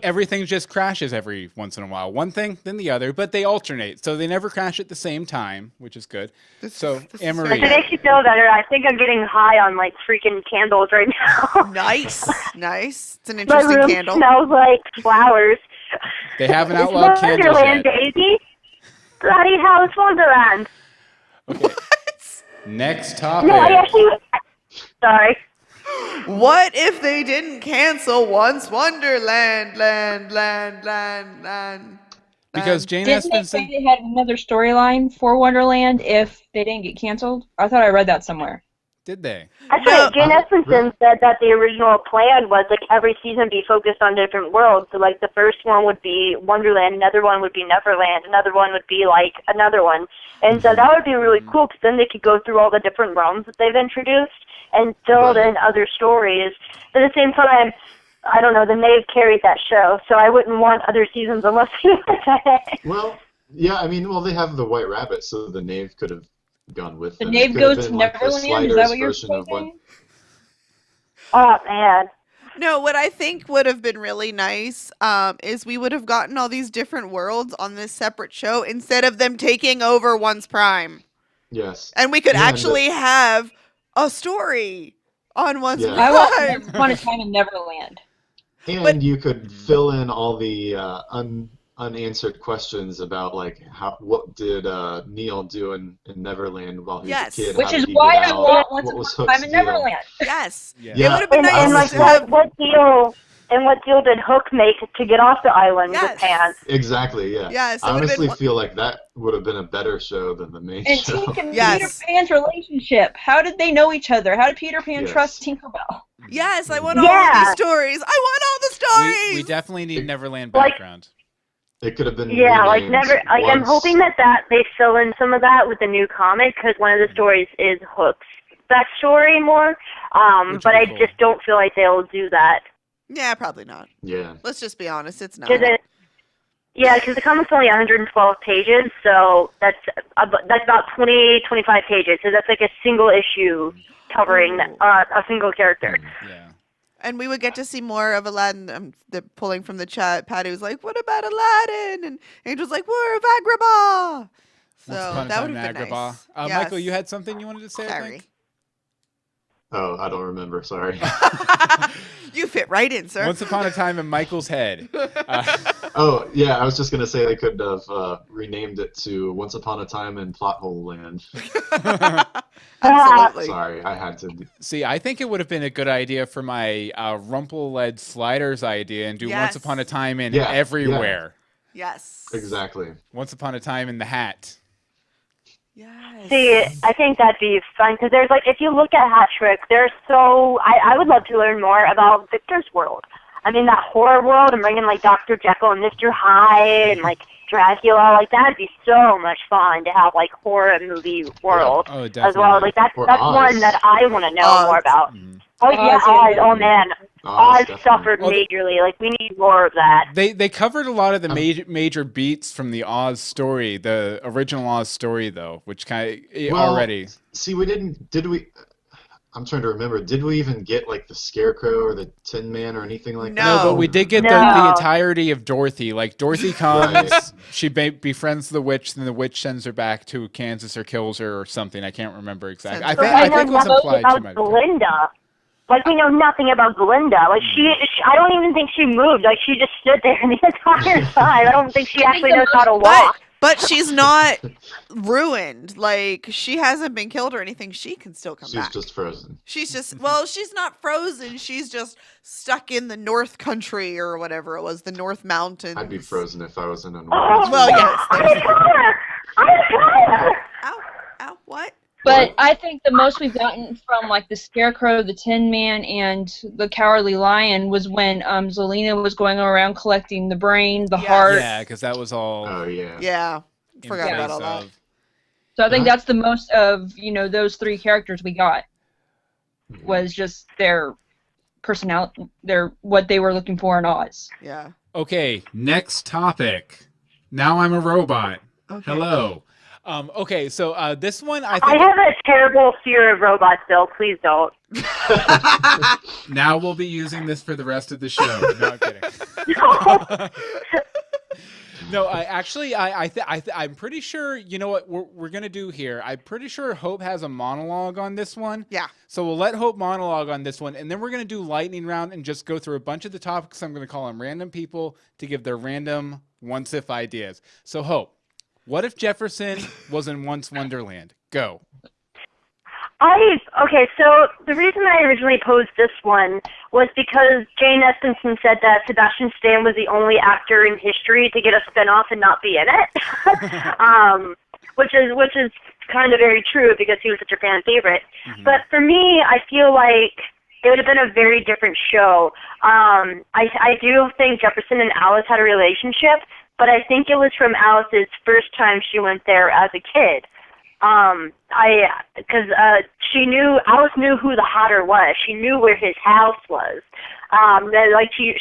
Everything just crashes every once in a while. One thing, then the other, but they alternate, so they never crash at the same time, which is good. This So, is Anne-Marie. If it makes you feel better, I think I'm getting high on freaking candles right now. Nice. Nice. It's an My interesting room candle. smells like flowers. They haven't It's outlawed candles Wonderland, yet. baby. Bloody hell's Wonderland. Okay. Next topic. No, I actually. Sorry. What if they didn't cancel Once Wonderland, land? Because Jane Didn't they Espenson. say they had another storyline for Wonderland if they didn't get canceled? I thought I read that somewhere. Did they? Actually, No. Jane Espenson said that the original plan was every season be focused on different worlds. So the first one would be Wonderland, another one would be Neverland, another one would be another one. And so that would be really cool because then they could go through all the different realms that they've introduced and build in other stories. But at the same time, I don't know, the Knave carried that show, so I wouldn't want other seasons unless he Well, yeah, I mean, they have the White Rabbit, so the Knave could have gone with The them. Knave It could have goes to been the Neverland? Is that Sliders what you're version of what- saying? Oh, man. No, what I think would have been really nice is we would have gotten all these different worlds on this separate show instead of them taking over Once Prime. Yes. And we could Yeah, and actually have a story on Once Yeah. I want Prime. Once Upon a Time in Neverland. And But- you could fill in all the unanswered questions about like what did Neil do in Neverland while he was a Yes. kid? Which How did is he why get I out? want Once What was Upon a Hook's Time in deal? Neverland. Yes. Yeah. It would have been Yeah. nice And like to have. what deal did Hook make to get off the island Yes. with Pan? Exactly, yeah. Yes, it I would've honestly been- feel like that would have been a better show than the main And show. Tink and Yes. Peter Pan's relationship. How did they know each other? How did Peter Pan Yes. trust Tinkerbell? Yes, I want all Yeah. of these stories. I want all the stories. We definitely need Neverland Like- background. It could have been Yeah, like renamed I'm once. hoping that they fill in some of that with the new comic, because one of the stories is Hook's backstory more. Which But would I be cool. just don't feel like they'll do that. Yeah, probably not. Yeah. Let's just be honest. It's not. Because the comic's only 112 pages, so that's about 25 pages. So that's like a single issue covering a single character. Yeah. And we would get to see more of Aladdin. Pulling from the chat, Patty was like, "What about Aladdin?" And Angel's like, "We're of Agrabah." So Once Upon a that Time would in have been Agrabah. nice. Michael, Yes. you had something you wanted to say, I Sorry. think? Oh, I don't remember. Sorry. You fit right in, sir. Once Upon a Time in Michael's head. Oh, yeah. I was just gonna say they could have renamed it to Once Upon a Time in Plot Hole Land. Absolutely. Sorry, I had to. See, I think it would have been a good idea for my Rumple-led Sliders idea and do Once Yes. Upon a Time in Yeah, everywhere. Yes. Exactly. Once Upon a Time in the Hat. Yes. See, I think that'd be fun, because there's like, if you look at Hat Trick, there's I would love to learn more about Victor's world. I mean, that horror world, and bringing like Dr. Jekyll and Mr. Hyde and like Dracula, like that'd be so much fun to have like horror movie world Oh, as definitely. well. Like that's Or that's Oz. one that I want to know Oz. more about. Mhm. Oh yeah, Oz, Oz. yeah. Oh man, Oz, Oz definitely. suffered Well, majorly. Like we need more of that. They covered a lot of the major beats from the Oz story, the original Oz story, though, which kind of Well, already. See, we didn't. Did we? I'm trying to remember. Did we even get like the Scarecrow or the Tin Man or anything like that? No. No, but we did get the No. entirety of Dorothy. Like Dorothy comes, Right. she befriends the witch, then the witch sends her back to Kansas or kills her or something. I can't remember exactly. I But think I I think it know was nothing implied she about might. Glinda. Like we know nothing about Glinda. Like I don't even think she moved. Like she just stood there the entire time. I don't think she actually knows how to walk. But she's not ruined. Like, she hasn't been killed or anything. She can still come She's back. just frozen. She's just, well, she's not frozen. She's just stuck in the North Country or whatever it was, the North Mountains. I'd be frozen if I was in a Oh, normal. Well, yes. I got her. I got her. Ow, ow, what? But What? I think the most we've gotten from like the Scarecrow, the Tin Man, and the Cowardly Lion was when Zelina was going around collecting the brain, the Yes. heart. Yeah, because that was all. Oh yeah. Yeah. in Forgot about place all that. of- So I think Huh? that's the most of those three characters we got was just their personality, what they were looking for in Oz. Yeah. Okay, next topic. Now I'm a robot. Okay. Hello. Okay, so this one I I think have a terrible fear of robots, Bill. Please don't. now we'll be using this for the rest of the show. No, I'm kidding. No, I'm pretty sure. You know what we're gonna do here? I'm pretty sure Hope has a monologue on this one. Yeah. So we'll let Hope monologue on this one, and then we're gonna do lightning round and just go through a bunch of the topics. I'm gonna call on random people to give their random once if ideas. So Hope, what if Jefferson was in Once Wonderland? Go. Okay, so the reason I originally posed this one was because Jane Espenson said that Sebastian Stan was the only actor in history to get a spinoff and not be in it, which is kind of very true because he was such a fan favorite. Mhm. But for me, I feel like it would have been a very different show. I do think Jefferson and Alice had a relationship, but I think it was from Alice's first time she went there as a kid. Because Alice knew who the Hatter was. She knew where his house was.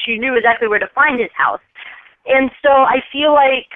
She knew exactly where to find his house. And so I feel like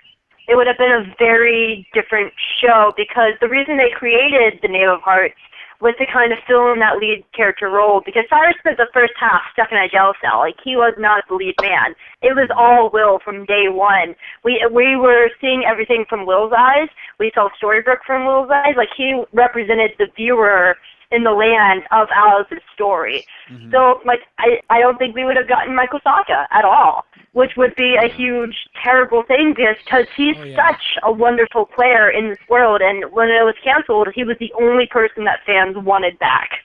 it would have been a very different show because the reason they created the Knave of Hearts was to kind of fill in that lead character role because Cyrus spent the first half stuck in a jail cell. Like, he was not the lead man. It was all Will from day one. We were seeing everything from Will's eyes. We saw Storybrooke from Will's eyes. Like, he represented the viewer in the land of Alice's story. Mhm. So, like, I don't think we would have gotten Michael Saka at all, which would be a huge, terrible thing because he's such a wonderful player in this world, and when it was canceled, he was the only person that fans wanted back.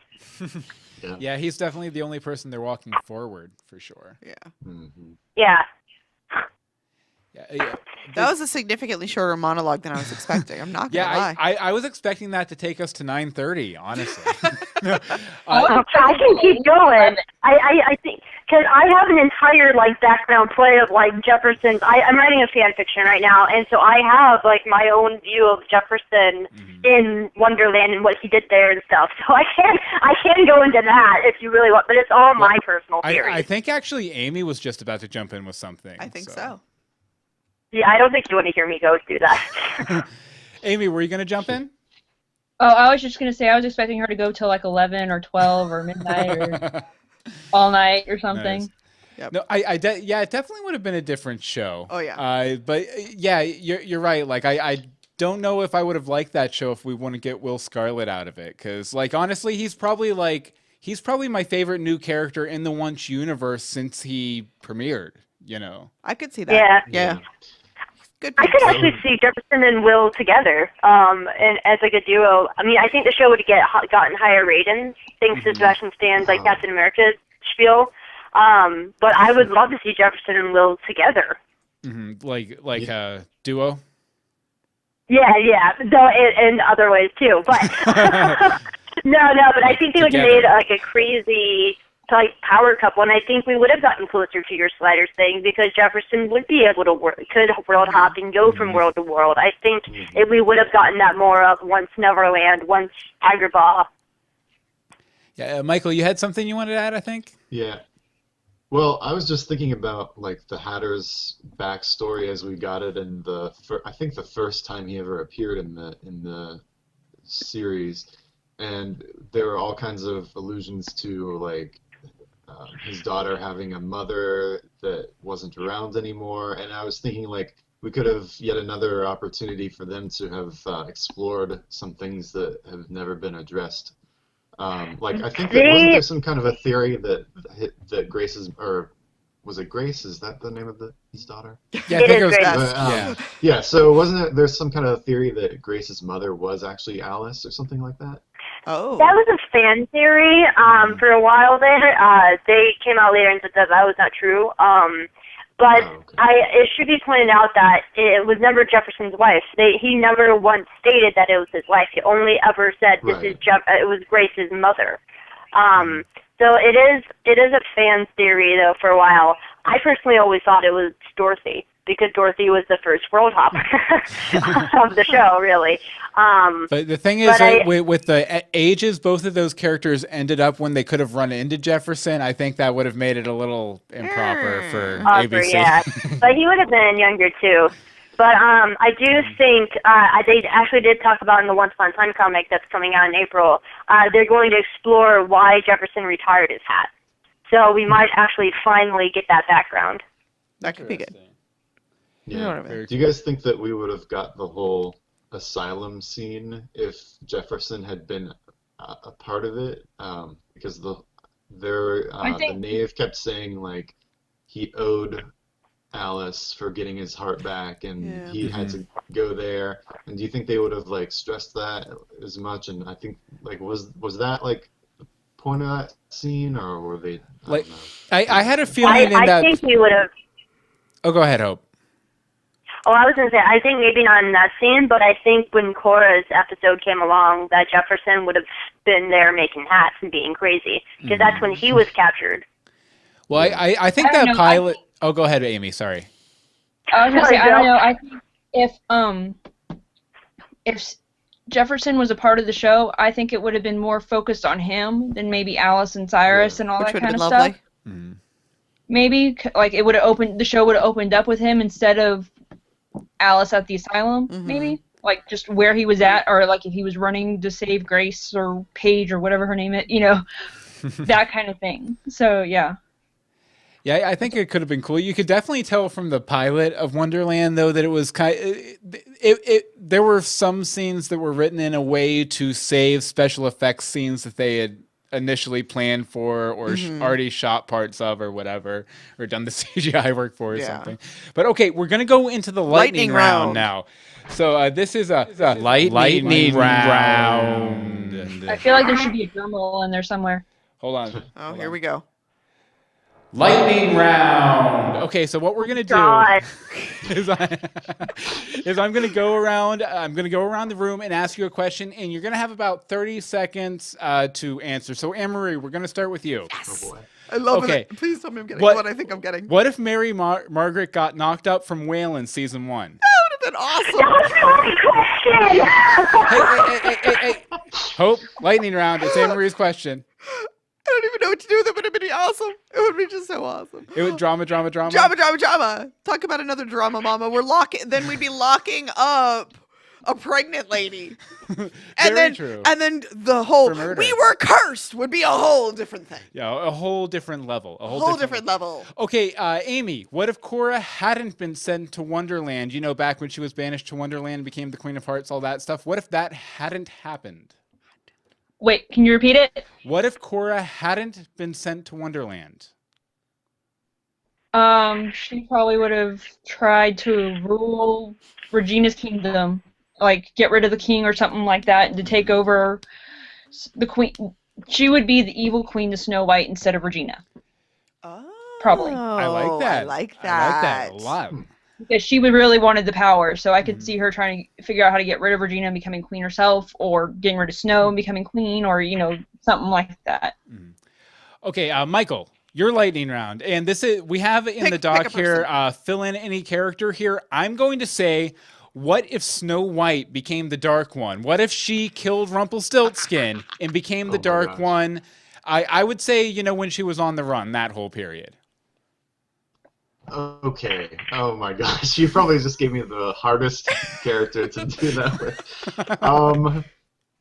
Yeah, he's definitely the only person they're walking forward, for sure. Yeah. Mm-hmm. Yeah. Yeah. That was a significantly shorter monologue than I was expecting. I'm not gonna lie. I was expecting that to take us to 9:30, honestly. I can keep going. I think because I have an entire like background play of like Jefferson's. I'm writing a fan fiction right now, and so I have like my own view of Jefferson in Wonderland and what he did there and stuff. So I can go into that if you really want, but it's all my personal theory. I think actually Amy was just about to jump in with something. I think so. Yeah, I don't think you want to hear me go do that. Amy, were you going to jump in? Oh, I was just going to say I was expecting her to go till like 11 or 12 or midnight or all night or something. Nice. Yep. No, it definitely would have been a different show. Oh, yeah. But yeah, you're right. Like I don't know if I would have liked that show if we wouldn't get Will Scarlet out of it. Because like honestly, he's probably my favorite new character in the Once universe since he premiered. You know. I could see that. Yeah. Good. I could actually see Jefferson and Will together, and as like a duo. I mean, I think the show would have gotten higher ratings thanks to Sebastian Stan's like Captain America spiel. But I would love to see Jefferson and Will together. Mm-hmm. Like a duo. Yeah. Though in other ways too, but no. But I think they would have made like a crazy like power couple, and I think we would have gotten closer to your sliders thing because Jefferson would be able to could world hop and go from world to world. I think if we would have gotten that more of once Neverland, once Tiger Ball. Yeah, Michael, you had something you wanted to add, I think? Yeah. Well, I was just thinking about like the Hatter's backstory as we got it in I think the first time he ever appeared in the series, and there were all kinds of allusions to like his daughter having a mother that wasn't around anymore, and I was thinking like we could have yet another opportunity for them to have explored some things that have never been addressed. Like I think that wasn't there some kind of a theory that Grace's, or was it Grace? Is that the name of his daughter? Yeah, I think it was Grace. Yeah. So wasn't there some kind of theory that Grace's mother was actually Alice or something like that? Oh. That was a fan theory for a while there. They came out later and said that was not true. But it should be pointed out that it was never Jefferson's wife. He never once stated that it was his wife. He only ever said it was Grace's mother. So it is a fan theory though for a while. I personally always thought it was Dorothy because Dorothy was the first world hopper of the show, really. But the thing is, with the ages both of those characters ended up when they could have run into Jefferson, I think that would have made it a little improper for ABC. Yeah, but he would have been younger too. But I do think they actually did talk about in the Once Upon a Time comic that's coming out in April. They're going to explore why Jefferson retired his hat. So we might actually finally get that background. That could be good. Yeah. Do you guys think that we would have got the whole asylum scene if Jefferson had been a part of it? Because the knave kept saying like he owed Alice for getting his heart back, and he had to go there. And do you think they would have like stressed that as much? And I think like was that like the point of that scene, or were they? I had a feeling I think he would have. Oh, go ahead, Hope. Oh, I was going to say, I think maybe not in that scene, but I think when Cora's episode came along, that Jefferson would have been there making hats and being crazy, because that's when he was captured. Well, I think that pilot... Oh, go ahead, Amy, sorry. I was going to say, I don't know, I think if Jefferson was a part of the show, I think it would have been more focused on him than maybe Alice and Cyrus and all that kind of stuff. Mm-hmm. Maybe, like, the show would have opened up with him instead of Alice at the asylum, maybe, like just where he was at, or like if he was running to save Grace or Paige or whatever her name is, that kind of thing. So yeah. Yeah, I think it could have been cool. You could definitely tell from the pilot of Wonderland, though, that it was there were some scenes that were written in a way to save special effects scenes that they had initially planned for or already shot parts of or whatever, or done the CGI work for or something. But okay, we're going to go into the lightning round now. So this is a lightning round. I feel like there should be a drum roll in there somewhere. Hold on. Oh, here we go. Lightning round. Okay, so what we're gonna do God. is I'm gonna go around. I'm gonna go around the room and ask you a question, and you're gonna have about 30 seconds to answer. So, Anne-Marie, we're gonna start with you. Yes. Oh boy. I love Okay. it. Please tell me I'm getting what I think I'm getting. What if Mary Margaret got knocked up from Whale in season 1? That would have been That awesome. was a good question. Hey. Hope, lightning round. It's Anne-Marie's question. I don't even know what to do with it, but it'd be awesome. It would be just so awesome. It would drama. Drama. Talk about another drama, mama. Then we'd be locking up a pregnant lady. True. And then the whole For murder. we were cursed would be a whole different thing. Yeah, a whole different level. A whole different level. Okay, Amy, what if Cora hadn't been sent to Wonderland? You know, back when she was banished to Wonderland, became the Queen of Hearts, all that stuff. What if that hadn't happened? Wait, can you repeat it? What if Cora hadn't been sent to Wonderland? She probably would have tried to rule Regina's kingdom, like get rid of the king or something like that, to take over the queen. She would be the evil queen to Snow White instead of Regina. Oh, Probably. I like that. I like I like that a that. lot. Because she would really wanted the power, so I could see her trying to figure out how to get rid of Regina and becoming queen herself, or getting rid of Snow and becoming queen, or something like that. Okay, Michael, your lightning round, and this is we have in the doc pick a here. Fill in any character here. I'm going to say, what if Snow White became the Dark One? What if she killed Rumpelstiltskin and became the Dark gosh. One? I would say, when she was on the run, that whole period. Okay. Oh my gosh. You probably just gave me the hardest character to do that with.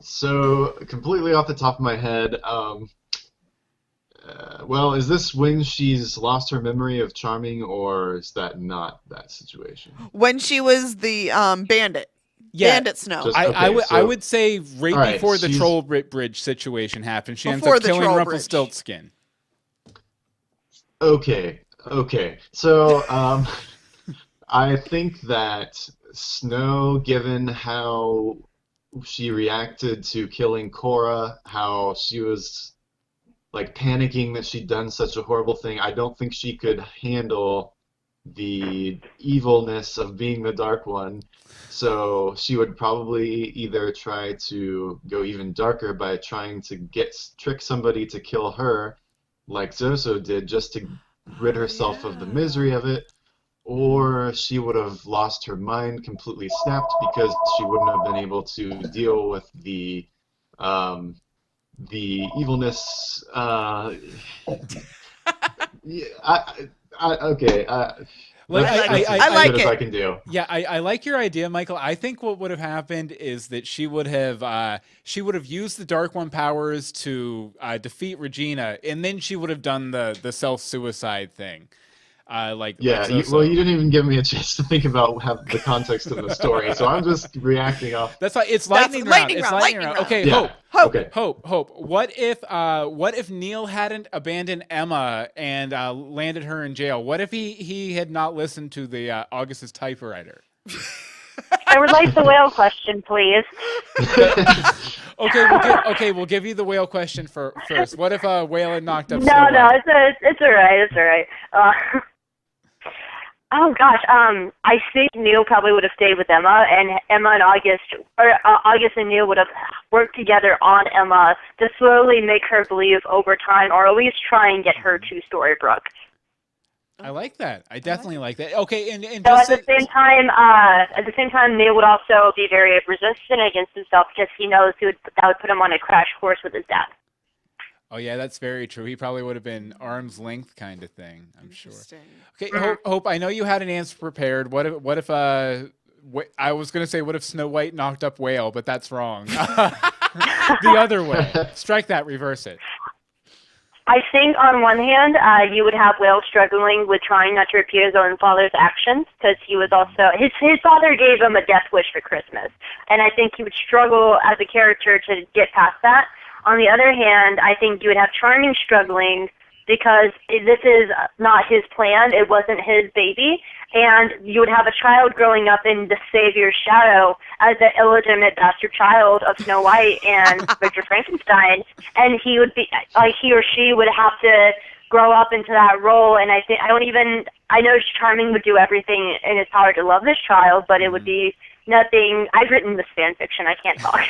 So completely off the top of my head, well, is this when she's lost her memory of Charming, or is that not that situation? When she was the bandit. Yeah. Bandit Snow. Just- I would say right All right, before the she's- Troll Bridge situation happened, she ends Before up the killing Troll Bridge. Rumpelstiltskin. Okay. So, I think that Snow, given how she reacted to killing Cora, how she was like panicking that she'd done such a horrible thing, I don't think she could handle the evilness of being the Dark One. So she would probably either try to go even darker by trying to trick somebody to kill her, like Zoso did, just to rid herself of the misery of it, or she would have lost her mind, completely snapped, because she wouldn't have been able to deal with the evilness. Okay. Like, That's I as like good as it. I can do. Yeah, I like your idea, Michael. I think what would have happened is that she would have used the Dark One powers to defeat Regina, and then she would have done the self-suicide thing. Yeah, like you didn't even give me a chance to think about the context of the story, so I'm just reacting off. That's why it's lightning round. It's lightning round. Okay, Yeah. Hope. What if Neil hadn't abandoned Emma and landed her in jail? What if he had not listened to the Augustus typewriter? I would like the whale question, please. Okay, we'll give you the whale question first. What if a whale had knocked up? No, Snow White? it's all right. It's all right. Oh gosh, I think Neil probably would have stayed with Emma, and Emma and August, or August and Neil would have worked together on Emma to slowly make her believe over time, or at least try and get her to Storybrooke. I like that. I definitely like that. Okay, and So just at the same time, Neil would also be very resistant against himself because he knows that would put him on a crash course with his dad. oh yeah, that's very true. He probably would have been arm's length kind of thing. I'm sure. Interesting. Okay, Hope. I know you had an answer prepared. What if I was gonna say what if Snow White knocked up Whale, but that's wrong. The other way. Strike that. Reverse it. I think on one hand, you would have Will struggling with trying not to repeat his own father's actions because he was also his father gave him a death wish for Christmas, and I think he would struggle as a character to get past that. On the other hand, I think you would have Charming struggling because this is not his plan. It wasn't his baby. And you would have a child growing up in the savior's shadow as the illegitimate bastard child of Snow White and Victor Frankenstein. And he would be, he or she would have to grow up into that role. And I know Charming would do everything in his power to love this child, but it would be nothing. I've written this fan fiction. I can't talk.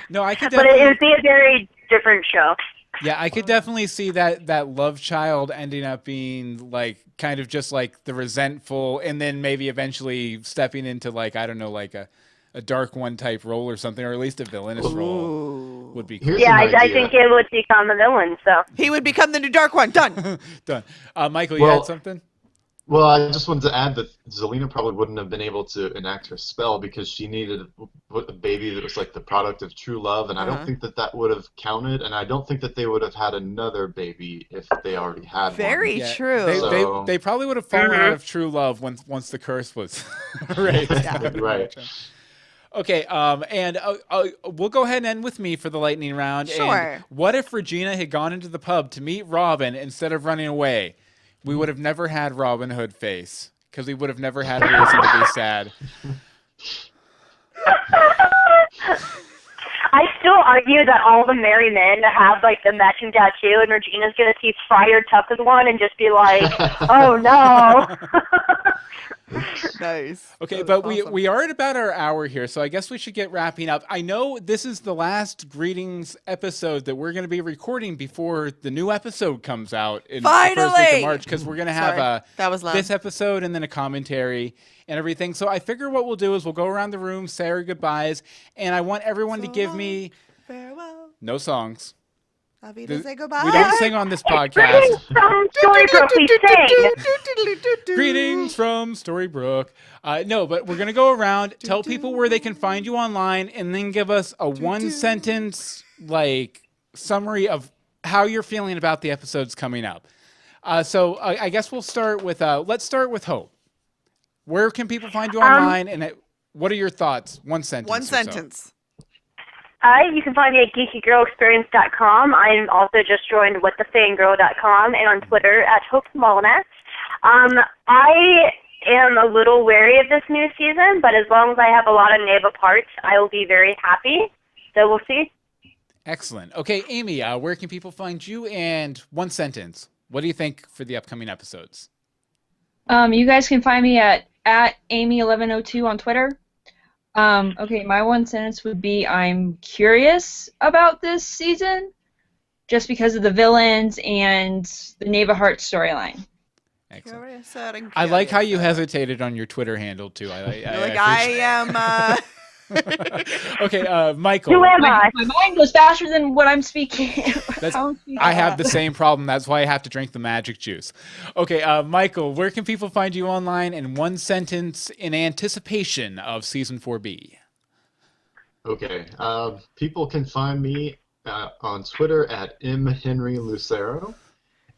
No, I could But it would be a very different show. Yeah, I could definitely see that love child ending up being like kind of just like the resentful, and then maybe eventually stepping into like, I don't know, like a dark one type role or something, or at least a villainous role would be cool. Yeah, I think it would become a villain. So he would become the new dark one. Done. Done. Michael, you had something? Well, I just wanted to add that Zelina probably wouldn't have been able to enact her spell because she needed a baby that was like the product of true love, and I don't think that would have counted, and I don't think that they would have had another baby if they already had Very one. true. They probably would have fallen out of true love once the curse was raised. Right. Okay, and we'll go ahead and end with me for the lightning round. Sure. And what if Regina had gone into the pub to meet Robin instead of running away? We would have never had Robin Hood face because we would have never had a reason to be sad. I still argue that all the merry men have like the matching tattoo, and Regina's gonna see Friar Tuck with one and just be like, "Oh no." Nice. Okay, but awesome. we are at about our hour here, so I guess we should get wrapping up. I know this is the last Greetings episode that we're going to be recording before the new episode comes out in the first week of March, because we're going to have this episode and then a commentary and everything. So I figure what we'll do is we'll go around the room, say our goodbyes, and I want everyone to give me farewell. No songs. Say goodbye. We don't sing on this podcast. Greetings from Storybrooke, we sing. Greetings from Storybrooke. No, but we're going to go around, tell people where they can find you online, and then give us a one-sentence summary of how you're feeling about the episodes coming up. So I guess we'll start with, let's start with Hope. Where can people find you online, and what are your thoughts? One sentence. One sentence. You can find me at geekygirlexperience.com. I'm also just joined whatthefangirl.com and on Twitter at Hope Mullinax. I am a little wary of this new season, but as long as I have a lot of Neva parts, I will be very happy. So we'll see. Excellent. Okay, Amy, where can people find you? And one sentence. What do you think for the upcoming episodes? You guys can find me at Amy1102 on Twitter. Okay, my one sentence would be I'm curious about this season just because of the villains and the Neva Hart storyline. Excellent. I like how you hesitated on your Twitter handle, too. I am... Okay, Michael. Who am I? My mind goes faster than what I'm speaking. I have the same problem. That's why I have to drink the magic juice. Okay, Michael, where can people find you online in one sentence in anticipation of Season 4B? Okay, people can find me on Twitter at mhenrylucero,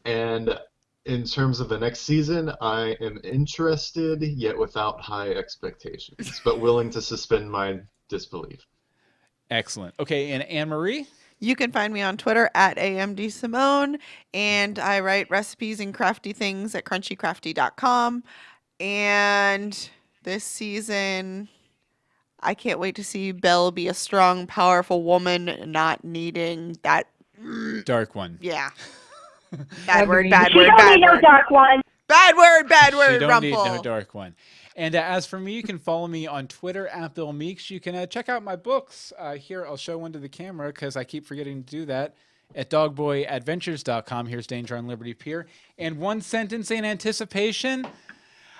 and in terms of the next season, I am interested, yet without high expectations, but willing to suspend my disbelief. Excellent. Okay, and Anne-Marie? You can find me on Twitter at AMDSimone, and I write recipes and crafty things at crunchycrafty.com. And this season, I can't wait to see Belle be a strong, powerful woman, not needing that... dark one. Yeah. Bad word. She don't need no dark one. Bad word, She don't Rumple. need no dark one. And as for me, you can follow me on Twitter at Bill Meeks. You can check out my books. Here, I'll show one to the camera because I keep forgetting to do that. At dogboyadventures.com. Here's Danger on Liberty Pier. And one sentence in anticipation.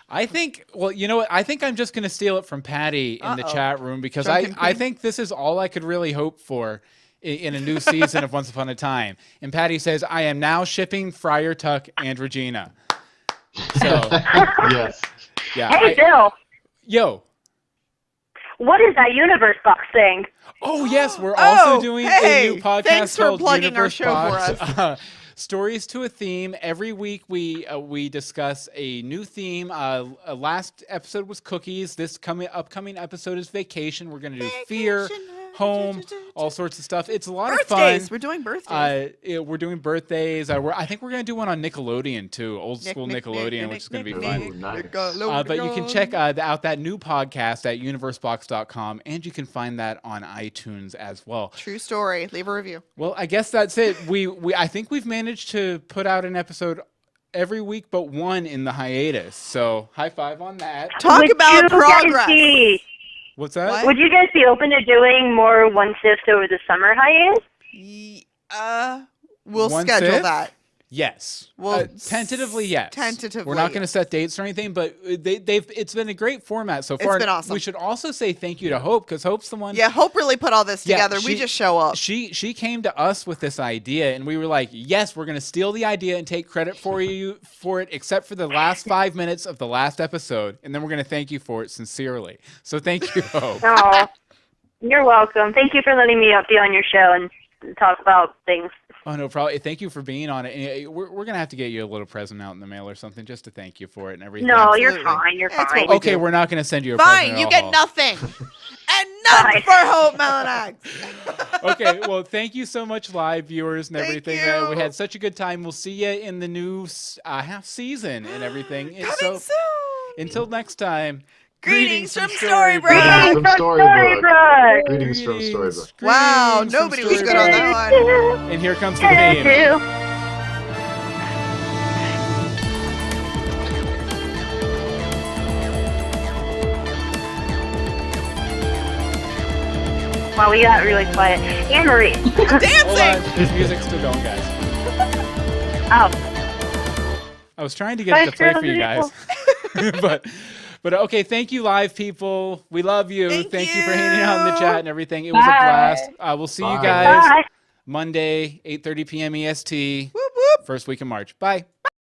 I think, well, you know what? I think I'm just going to steal it from Patty in the chat room because I think this is all I could really hope for in a new season of Once Upon a Time. And Patty says, I am now shipping Friar Tuck and Regina. So, yes. Yeah. Hey, Bill. Yo. what is that universe box thing? Oh yes, we're also Oh, doing hey, a new podcast thanks for called plugging our Universe show for Box. Stories to a theme. Every week we discuss a new theme. Last episode was cookies. This upcoming episode is vacation. We're gonna do fear, home, all sorts of stuff. It's a lot of fun. Birthdays. We're doing birthdays. We're doing birthdays. I think we're gonna do one on Nickelodeon too, old school Nickelodeon, which is gonna be fun. Ooh, nice. But you can check out that new podcast at universebox.com, and you can find that on iTunes as well. True story. Leave a review. Well, I guess that's it. I think we've managed to put out an episode every week but one in the hiatus. So high five on that. Talk Would about you progress. guys be- What's that? What? Would you guys be open to doing more one fifth over the summer hiatus? We'll One schedule fifth? that. Yes. Well, Tentatively, yes. tentatively, We're not going to yes. set dates or anything, but it's been a great format so far. been awesome. We should also say thank you to Hope, because Hope's the one. Yeah, Hope really put all this Yeah, together. We just show up. She came to us with this idea, and we were like, yes, we're going to steal the idea and take credit for it, except for the last 5 minutes of the last episode, and then we're going to thank you for it sincerely. So thank you, Hope. Oh, you're welcome. Thank you for letting me be on your show and talk about things. Oh, no problem. Thank you for being on it. And we're going to have to get you a little present out in the mail or something just to thank you for it and everything. No, you're Absolutely. fine. You're That's fine. what we Okay, do. we're not going to send you a present. Fine, you at get all. nothing. And none Fine. for Hope Mullinax. Okay, well, thank you so much, live viewers and Thank everything. you. We had such a good time. We'll see you in the new half season and everything. And Coming soon. until next time, Greetings from Storybrooke. Storybrooke. From From Storybook. Storybrooke. Greetings from Storybook. Wow, Greetings from nobody was good on Storybrooke. that one. And here comes the theme. Wow, we got really quiet. Anne Marie. Hold on, Dancing. this music's still going, guys. Oh, I was trying to get it to play for you guys. But okay, thank you, live people. We love you. Thank you for hanging out in the you. chat and everything. It was a Bye. blast. We'll see you Bye. guys bye. Monday, 8:30 p.m. EST, Whoop, whoop. first week in March. Bye.